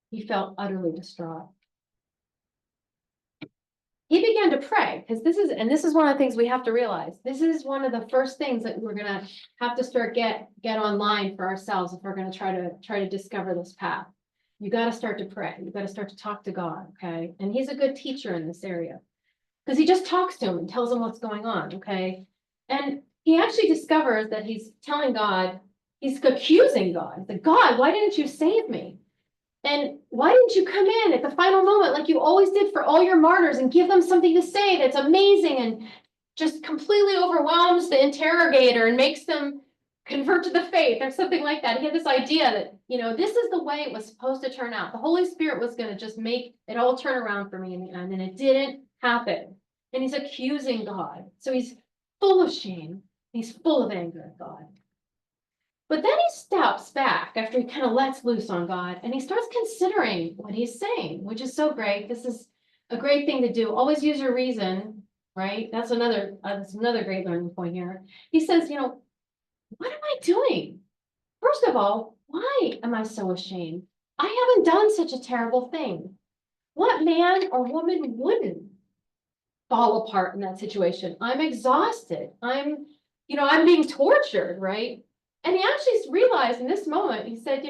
He felt utterly distraught. He began to pray, because this is one of the things we have to realize. This is one of the first things that we're gonna have to start get online for ourselves if we're gonna try to discover this path. You got to start to pray. You got to start to talk to God, okay? And he's a good teacher in this area, because he just talks to him and tells him what's going on, okay? And he actually discovers that he's telling God, he's accusing God, that God, why didn't you save me? And why didn't you come in at the final moment like you always did for all your martyrs and give them something to say that's amazing and just completely overwhelms the interrogator and makes them convert to the faith or something like that. He had this idea that, this is the way it was supposed to turn out. The Holy Spirit was going to just make it all turn around for me in the end, and it didn't happen. And he's accusing God. So he's full of shame. He's full of anger at God. But then he steps back after he kind of lets loose on God, and he starts considering what he's saying, which is so great. This is a great thing to do. Always use your reason, right? That's another great learning point here. He says, what am I doing? First of all, why am I so ashamed? I haven't done such a terrible thing. What man or woman wouldn't fall apart in that situation? I'm exhausted. I'm being tortured, right? And he actually realized in this moment, he said,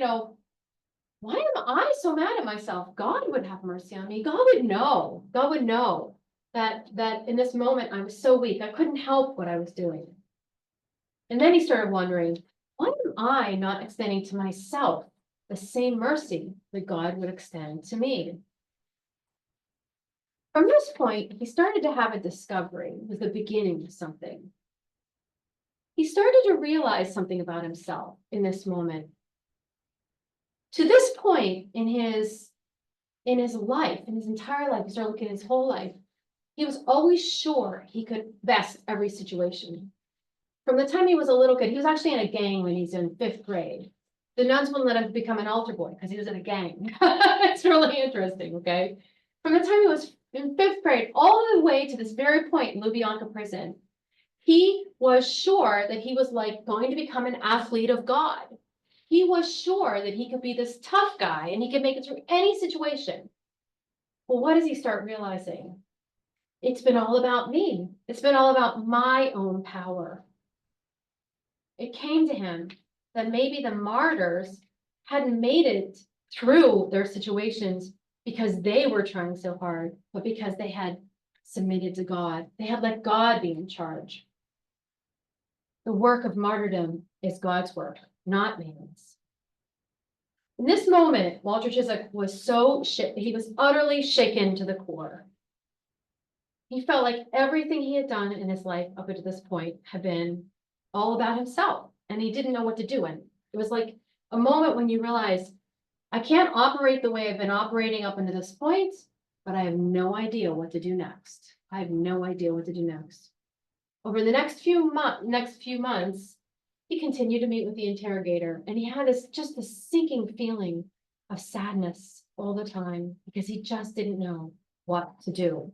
why am I so mad at myself? God would have mercy on me. God would know. God would know that in this moment I was so weak. I couldn't help what I was doing. And then he started wondering, why am I not extending to myself the same mercy that God would extend to me? From this point, he started to have a discovery. It was the beginning of something. He started to realize something about himself in this moment. To this point in his life, in his entire life, he started looking at his whole life, he was always sure he could best every situation. From the time he was a little kid, he was actually in a gang when he's in 5th grade. The nuns wouldn't let him become an altar boy because he was in a gang. It's really interesting, okay? From the time he was in 5th grade, all the way to this very point in Lubyanka prison, he was sure that he was like going to become an athlete of God. He was sure that he could be this tough guy and he could make it through any situation. Well, what does he start realizing? It's been all about me. It's been all about my own power. It came to him that maybe the martyrs hadn't made it through their situations because they were trying so hard, but because they had submitted to God. They had let God be in charge. The work of martyrdom is God's work, not man's. In this moment, Walter Chiswick was he was utterly shaken to the core. He felt like everything he had done in his life up to this point had been all about himself, and he didn't know what to do. And it was like a moment when you realize, I can't operate the way I've been operating up until this point, but I have no idea what to do next. I have no idea what to do next. Over the next few months, he continued to meet with the interrogator, and he had this sinking feeling of sadness all the time because he just didn't know what to do.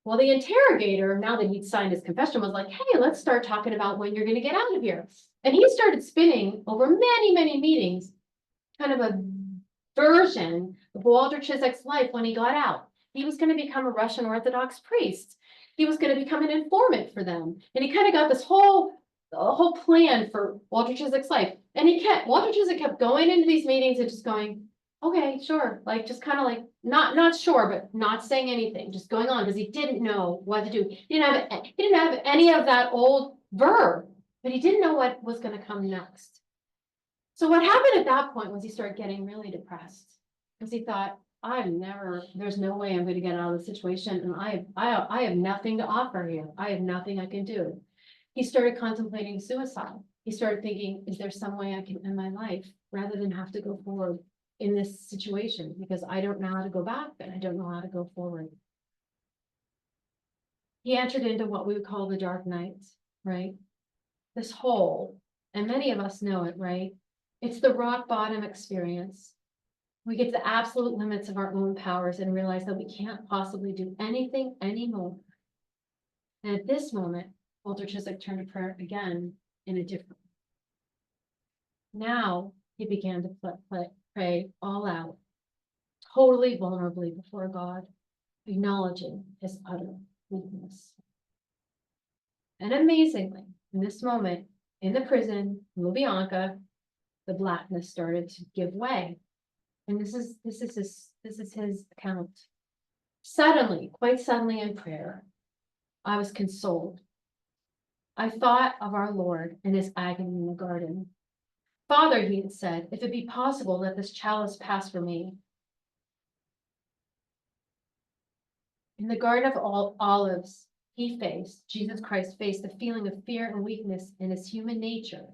Well, the interrogator, now that he'd signed his confession, was like, hey, let's start talking about when you're going to get out of here. And he started spinning over many, many meetings, kind of a version of Walter Chiswick's life when he got out. He was going to become a Russian Orthodox priest. He was going to become an informant for them. And he kind of got this whole plan for Walter Chiswick's life. And Walter Chiswick kept going into these meetings and just going, okay, sure. Like, just kind of like, not sure, but not saying anything, just going on because he didn't know what to do. He didn't have any of that old verb, but he didn't know what was going to come next. So what happened at that point was he started getting really depressed because he thought, there's no way I'm going to get out of the situation. And I have nothing to offer here. I have nothing I can do. He started contemplating suicide. He started thinking, is there some way I can end my life rather than have to go forward in this situation? Because I don't know how to go back and I don't know how to go forward. He entered into what we would call the dark nights, right? This hole, and many of us know it, right? It's the rock bottom experience. We get to the absolute limits of our own powers and realize that we can't possibly do anything anymore. And at this moment, Walter Chiswick turned to prayer again in a different way. Now he began to pray all out, totally vulnerably before God, acknowledging his utter weakness. And amazingly, in this moment, in the prison, Lubyanka, the blackness started to give way. And this is his account. Suddenly, quite suddenly in prayer, I was consoled. I thought of our Lord and his agony in the garden. Father, he had said, if it be possible, let this chalice pass from me. In the Garden of Olives, Jesus Christ faced the feeling of fear and weakness in his human nature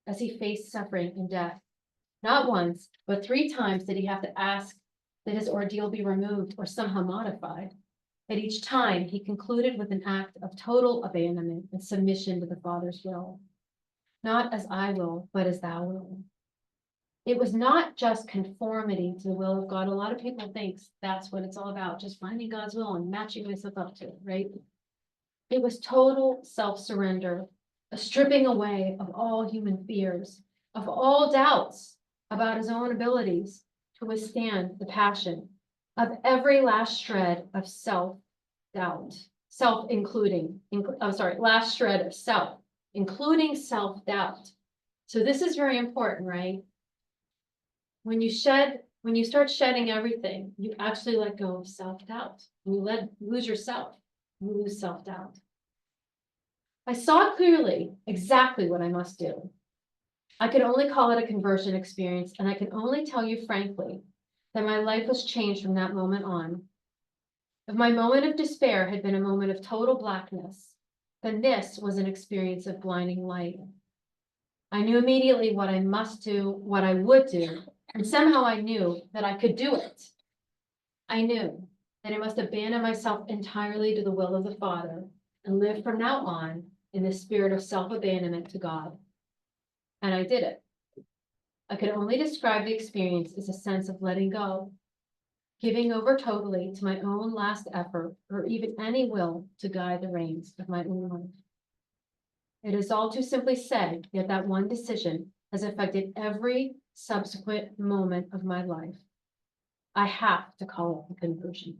as he faced suffering and death. Not once, but 3 times did he have to ask that his ordeal be removed or somehow modified. At each time, he concluded with an act of total abandonment and submission to the Father's will. Not as I will, but as thou wilt. It was not just conformity to the will of God. A lot of people think that's what it's all about, just finding God's will and matching myself up to it, right? It was total self-surrender, a stripping away of all human fears, of all doubts about his own abilities to withstand the passion of every last shred of self-doubt, last shred of self, including self-doubt. So this is very important, right? When you start shedding everything, you actually let go of self-doubt. You lose yourself, you lose self-doubt. I saw clearly exactly what I must do. I could only call it a conversion experience, and I can only tell you frankly that my life was changed from that moment on. If my moment of despair had been a moment of total blackness, then this was an experience of blinding light. I knew immediately what I must do, what I would do, and somehow I knew that I could do it. I knew that I must abandon myself entirely to the will of the Father and live from now on in the spirit of self-abandonment to God. And I did it. I could only describe the experience as a sense of letting go, giving over totally to my own last effort, or even any will to guide the reins of my own life. It is all too simply said, yet that one decision has affected every subsequent moment of my life. I have to call it a conversion.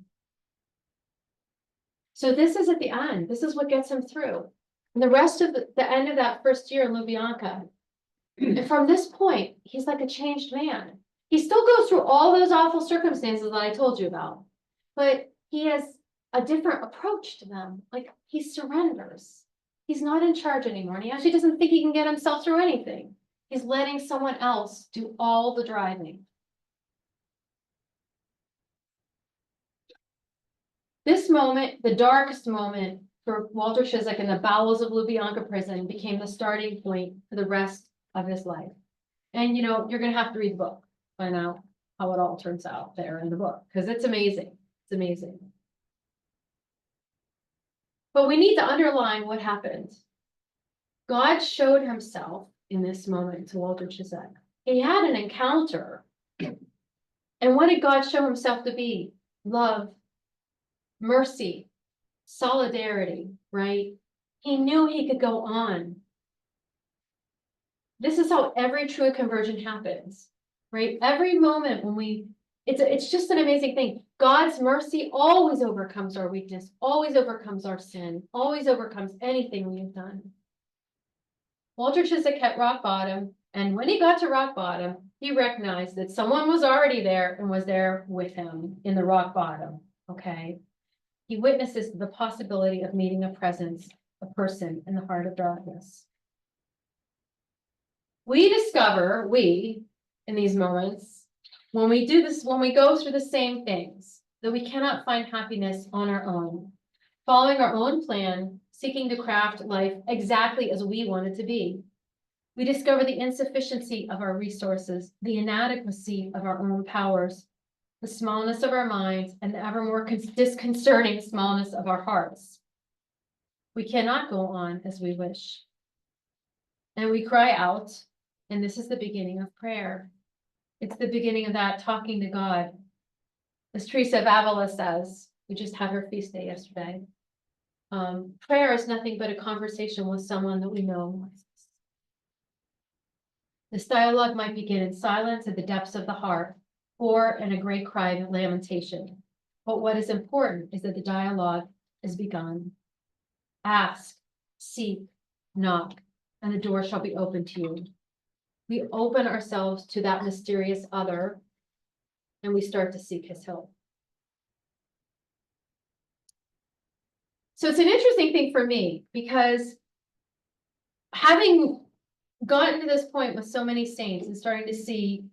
So this is at the end. This is what gets him through. And the rest of the end of that first year in Lubyanka, and from this point, he's like a changed man. He still goes through all those awful circumstances that I told you about, but he has a different approach to them. Like, he surrenders. He's not in charge anymore, and he actually doesn't think he can get himself through anything. He's letting someone else do all the driving. This moment, the darkest moment for Walter Ciszek in the bowels of Lubyanka prison, became the starting point for the rest of his life. And you know, you're gonna have to read the book, find out how it all turns out there in the book, because it's amazing. It's amazing. But we need to underline what happened. God showed himself in this moment to Walter Ciszek. He had an encounter. And what did God show himself to be? Love, mercy, solidarity, right? He knew he could go on. This is how every true conversion happens, right? Every moment when it's just an amazing thing. God's mercy always overcomes our weakness, always overcomes our sin, always overcomes anything we've done. Walter Ciszek hit rock bottom, and when he got to rock bottom, he recognized that someone was already there and was there with him in the rock bottom, okay? He witnesses the possibility of meeting a presence, a person in the heart of darkness. We discover, in these moments, when we do this, when we go through the same things, that we cannot find happiness on our own, following our own plan, seeking to craft life exactly as we want it to be. We discover the insufficiency of our resources, the inadequacy of our own powers, the smallness of our minds, and the ever more disconcerting smallness of our hearts. We cannot go on as we wish. And we cry out, and this is the beginning of prayer. It's the beginning of that talking to God. As Teresa of Avila says, we just had her feast day yesterday. Prayer is nothing but a conversation with someone that we know. This dialogue might begin in silence at the depths of the heart, or in a great cry of lamentation. But what is important is that the dialogue is begun. Ask, seek, knock, and the door shall be opened to you. We open ourselves to that mysterious other, and we start to seek his help. So it's an interesting thing for me, because having gotten to this point with so many saints and starting to see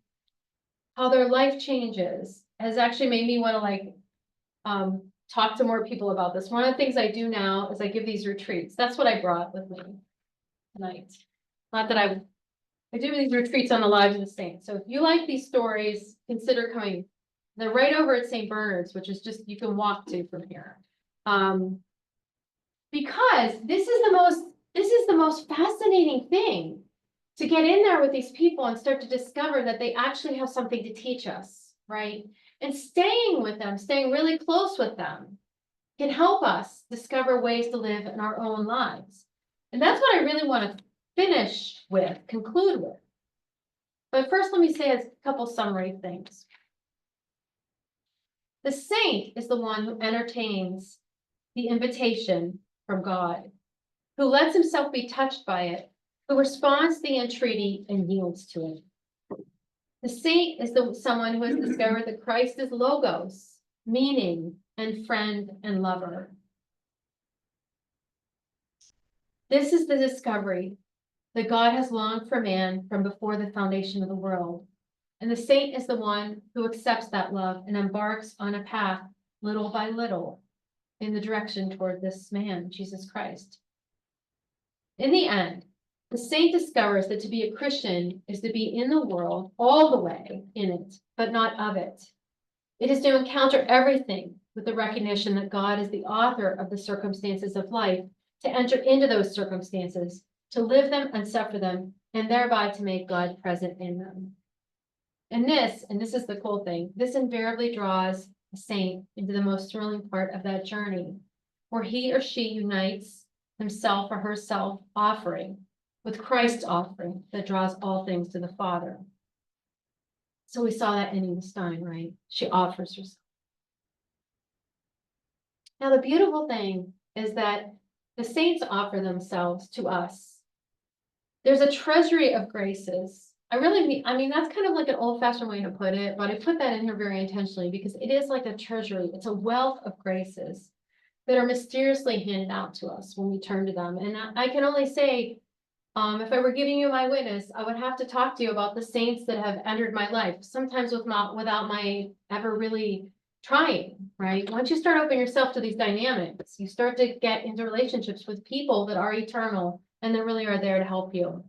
how their life changes has actually made me want to talk to more people about this. One of the things I do now is I give these retreats. That's what I brought with me tonight. Not that I do these retreats on the lives of the saints. So if you like these stories, consider coming. They're right over at St. Bernard's, which is just, you can walk to from here. Because this is the most fascinating thing, to get in there with these people and start to discover that they actually have something to teach us, right? And staying with them, staying really close with them, can help us discover ways to live in our own lives. And that's what I really want to conclude with. But first, let me say a couple summary things. The saint is the one who entertains the invitation from God, who lets himself be touched by it, who responds to the entreaty and yields to it. The saint is someone who has discovered that Christ is logos, meaning, and friend and lover. This is the discovery that God has longed for man from before the foundation of the world. And the saint is the one who accepts that love and embarks on a path little by little in the direction toward this man, Jesus Christ. In the end, the saint discovers that to be a Christian is to be in the world all the way in it, but not of it. It is to encounter everything with the recognition that God is the author of the circumstances of life, to enter into those circumstances, to live them and suffer them, and thereby to make God present in them. And this is the cool thing, this invariably draws a saint into the most thrilling part of that journey, where he or she unites himself or herself offering with Christ's offering that draws all things to the Father. So we saw that in Eva Stein, right? She offers herself. Now, the beautiful thing is that the saints offer themselves to us. There's a treasury of graces. I mean, that's kind of like an old-fashioned way to put it, but I put that in here very intentionally because it is like a treasury. It's a wealth of graces that are mysteriously handed out to us when we turn to them. And I can only say, if I were giving you my witness, I would have to talk to you about the saints that have entered my life, sometimes without my ever really trying, right? Once you start opening yourself to these dynamics, you start to get into relationships with people that are eternal and that really are there to help you.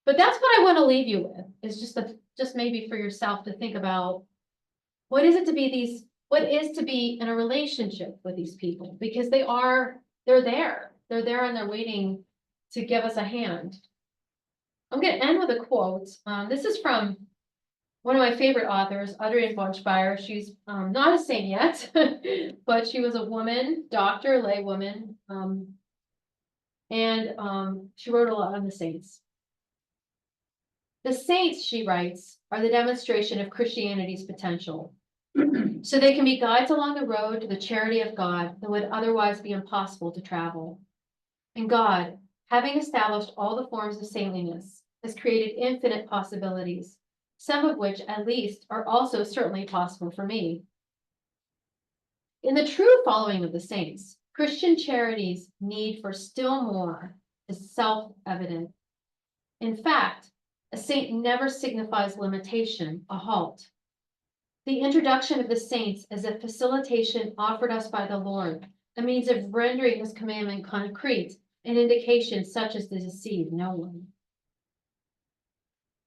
But that's what I want to leave you with, is just maybe for yourself to think about what is to be in a relationship with these people, because they're there and they're waiting to give us a hand. I'm going to end with a quote. This is from one of my favorite authors, Adrienne Bonspire. She's not a saint yet, but she was a woman, doctor, lay woman, and she wrote a lot on the saints. The saints, she writes, are the demonstration of Christianity's potential. So they can be guides along the road to the charity of God that would otherwise be impossible to travel. And God, having established all the forms of saintliness, has created infinite possibilities, some of which at least are also certainly possible for me. In the true following of the saints, Christian charity's need for still more is self-evident. In fact, a saint never signifies limitation, a halt. The introduction of the saints as a facilitation offered us by the Lord, a means of rendering his commandment concrete, an indication such as to deceive no one.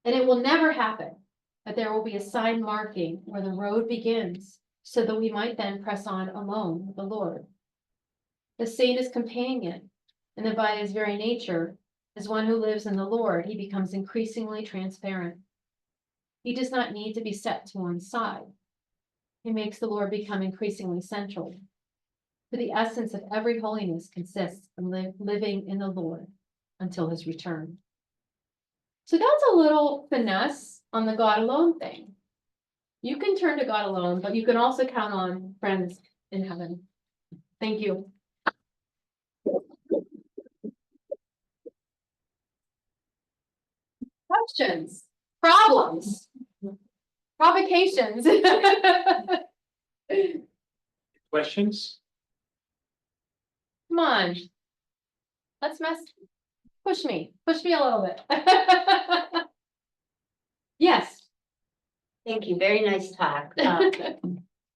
And it will never happen, but there will be a sign marking where the road begins, so that we might then press on alone with the Lord. The saint is companion, and that by his very nature, as one who lives in the Lord, he becomes increasingly transparent. He does not need to be set to one side. He makes the Lord become increasingly central. For the essence of every holiness consists in living in the Lord until his return. So that's a little finesse on the God alone thing. You can turn to God alone, but you can also count on friends in heaven. Thank you. Questions, problems, provocations. Questions? Come on. Let's push me a little bit. Yes. Thank you. Very nice talk.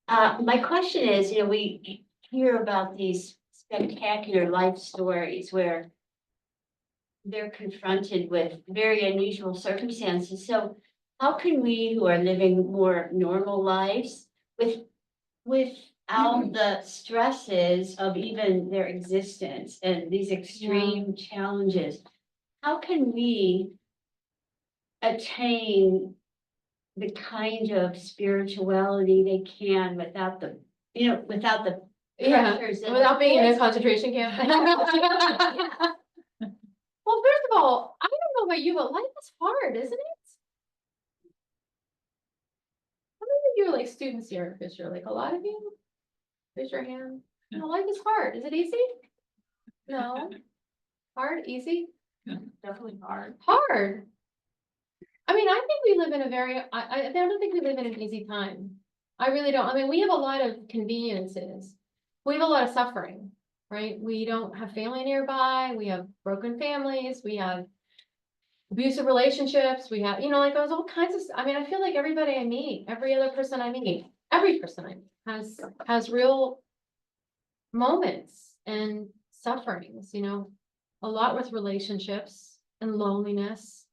My question is, we hear about these spectacular life stories where they're confronted with very unusual circumstances. So how can we who are living more normal lives without the stresses of even their existence and these extreme challenges, how can we attain the kind of spirituality they can without the pressures and Without being in a voices? concentration camp. Well, first of all, I don't know about you, but life is hard, isn't it? How many of you are like students here, Fisher? Like a lot of you? Raise your hand. No, life is hard. Is it easy? No. Hard, easy? Definitely hard. Hard. I mean, I think we live in a very, I don't think we live in an easy time. I really don't. I mean, we have a lot of conveniences. We have a lot of suffering, right? We don't have family nearby. We have broken families. We have abusive relationships. We have, like there's all kinds of, I mean, I feel like everybody I meet, every other person I meet, every person I meet has real moments and sufferings, a lot with relationships and loneliness.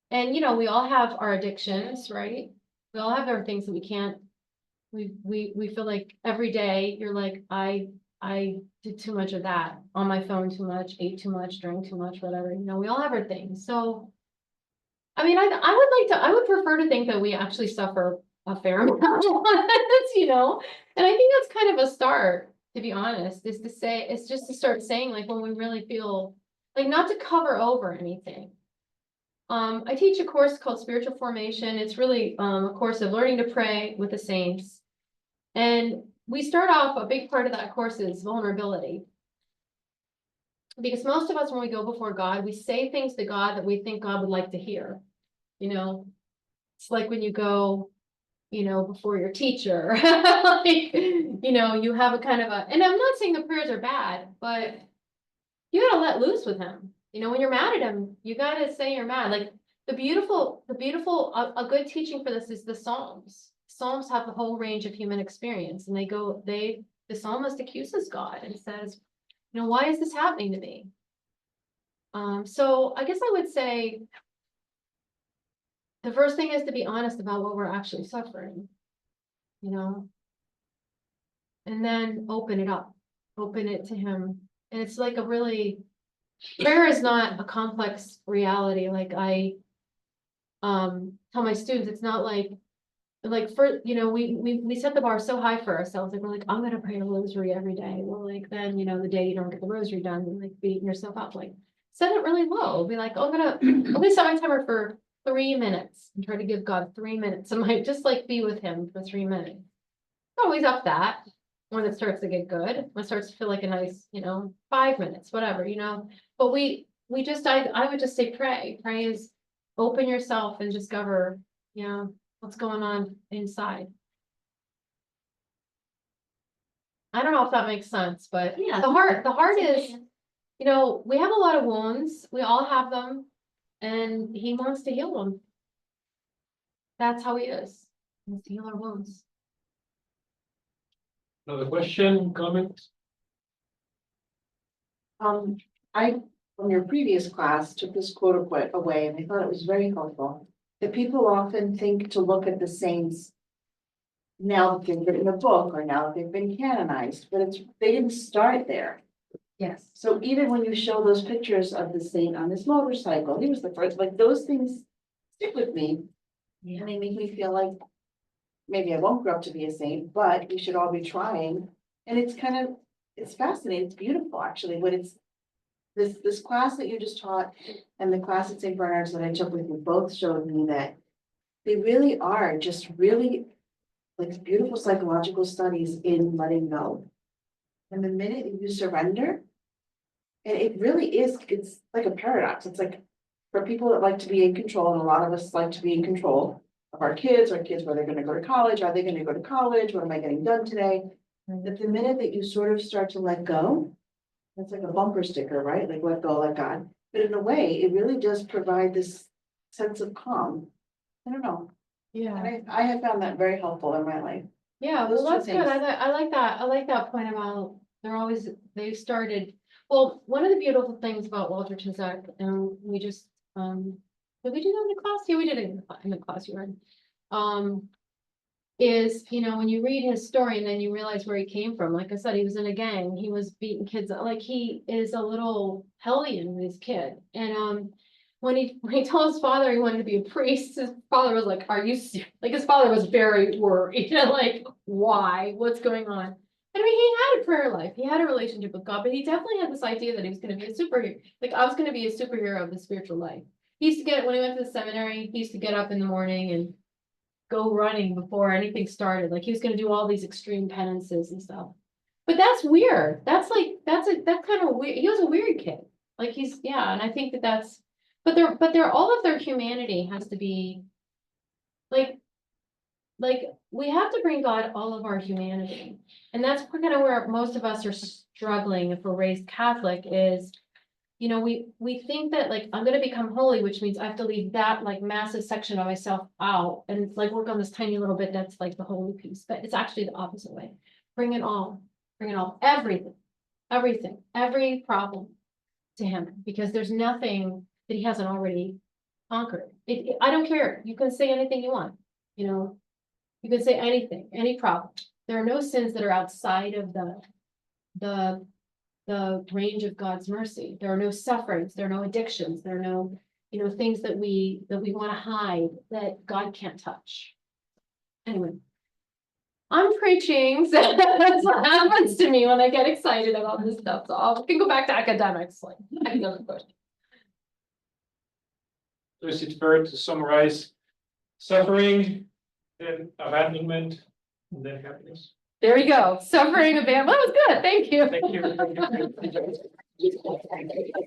And, we all have our addictions, right? We all have our things that we can't, we feel like every day you're like, I did too much of that on my phone too much, ate too much, drank too much, whatever, we all have our things. So, I mean, I would prefer to think that we actually suffer a fair amount, and I think that's kind of a start, to be honest, it's just to start saying like when we really feel like not to cover over anything. I teach a course called Spiritual Formation. It's really a course of learning to pray with the saints. And we start off, a big part of that course is vulnerability. Because most of us, when we go before God, we say things to God that we think God would like to hear. It's like when you go, before your teacher, like, you have a kind of and I'm not saying the prayers are bad, but you gotta let loose with him. When you're mad at him, you gotta say you're mad. Like a good teaching for this is the Psalms. Psalms have the whole range of human experience, and the psalmist accuses God and says, why is this happening to me? So I guess I would say the first thing is to be honest about what we're actually suffering, and then open it up, open it to him. And it's like prayer is not a complex reality. Like I tell my students, it's not like we set the bar so high for ourselves. Like we're like, I'm gonna pray a rosary every day. Well, like then, the day you don't get the rosary done, you're like beating yourself up. Like set it really low. Be like, I'm gonna set my timer for 3 minutes and try to give God 3 minutes. And like just like be with him for 3 minutes. Always up that when it starts to get good, when it starts to feel like a nice, 5 minutes, whatever, But I would just say pray. Pray is open yourself and discover, what's going on inside. I don't know if that makes sense, but Yeah. the heart is, we have a lot of wounds. We all have them, and he wants to heal them. That's how he is. He wants to heal our wounds. Another question, comment? I, from your previous class, took this quote away, and I thought it was very helpful. That people often think to look at the saints now that they've written a book or now that they've been canonized, but they didn't start there. Yes. So even when you show those pictures of the saint on his motorcycle, he was the first, like those things stick with me. Yeah. And they make me feel like maybe I won't grow up to be a saint, but we should all be trying. And it's fascinating, it's beautiful actually, but it's this class that you just taught and the class at St. Bernard's that I took with you both showed me that they really are just really like beautiful psychological studies in letting go. And the minute you surrender, and it really is, it's like a paradox. It's like for people that like to be in control, and a lot of us like to be in control of our kids, where they're going to go to college, are they going to go to college? What am I getting done today? That the minute that you sort of start to let go, it's like a bumper sticker, right? Like let go, let God. But in a way, it really does provide this sense of calm. I don't know. Yeah. And I have found that very helpful in my life. Yeah, Those well, two that's good. things. I like that. I like that point about they started. Well, one of the beautiful things about Walter Chizek, and we just, did we do that in the class? Yeah, we did it in the class you were in. Is, when you read his story and then you realize where he came from, like I said, he was in a gang, he was beating kids, like he is a little hellion, this kid. And when he told his father he wanted to be a priest, his father was like, are you serious? Like his father was very worried, like, why? What's going on? I mean, he had a prayer life, he had a relationship with God, but he definitely had this idea that he was going to be a superhero. Like I was going to be a superhero of the spiritual life. He used to when he went to the seminary, he used to get up in the morning and go running before anything started, like he was gonna do all these extreme penances and stuff. But that's weird, that's kind of weird, he was a weird kid, like yeah, and I think that's, but they're all of their humanity has to be. Like, we have to bring God all of our humanity, and that's kind of where most of us are struggling if we're raised Catholic is. You know, we think that like, I'm gonna become holy, which means I have to leave that like massive section of myself out and like work on this tiny little bit that's like the holy piece, but it's actually the opposite way. Bring it all, everything, every problem to him, because there's nothing that he hasn't already conquered. I don't care, you can say anything you want, you know, you can say anything, any problem. There are no sins that are outside of the range of God's mercy. There are no sufferings, there are no addictions, there are no, you know, things that we want to hide that God can't touch. Anyway. I'm preaching, so that's what happens to me when I get excited about this stuff, so I can go back to academics, like, academic question. So is it fair to summarize suffering, then abandonment, and then happiness? There you go, suffering, abandonment, that was good, thank you. Thank you.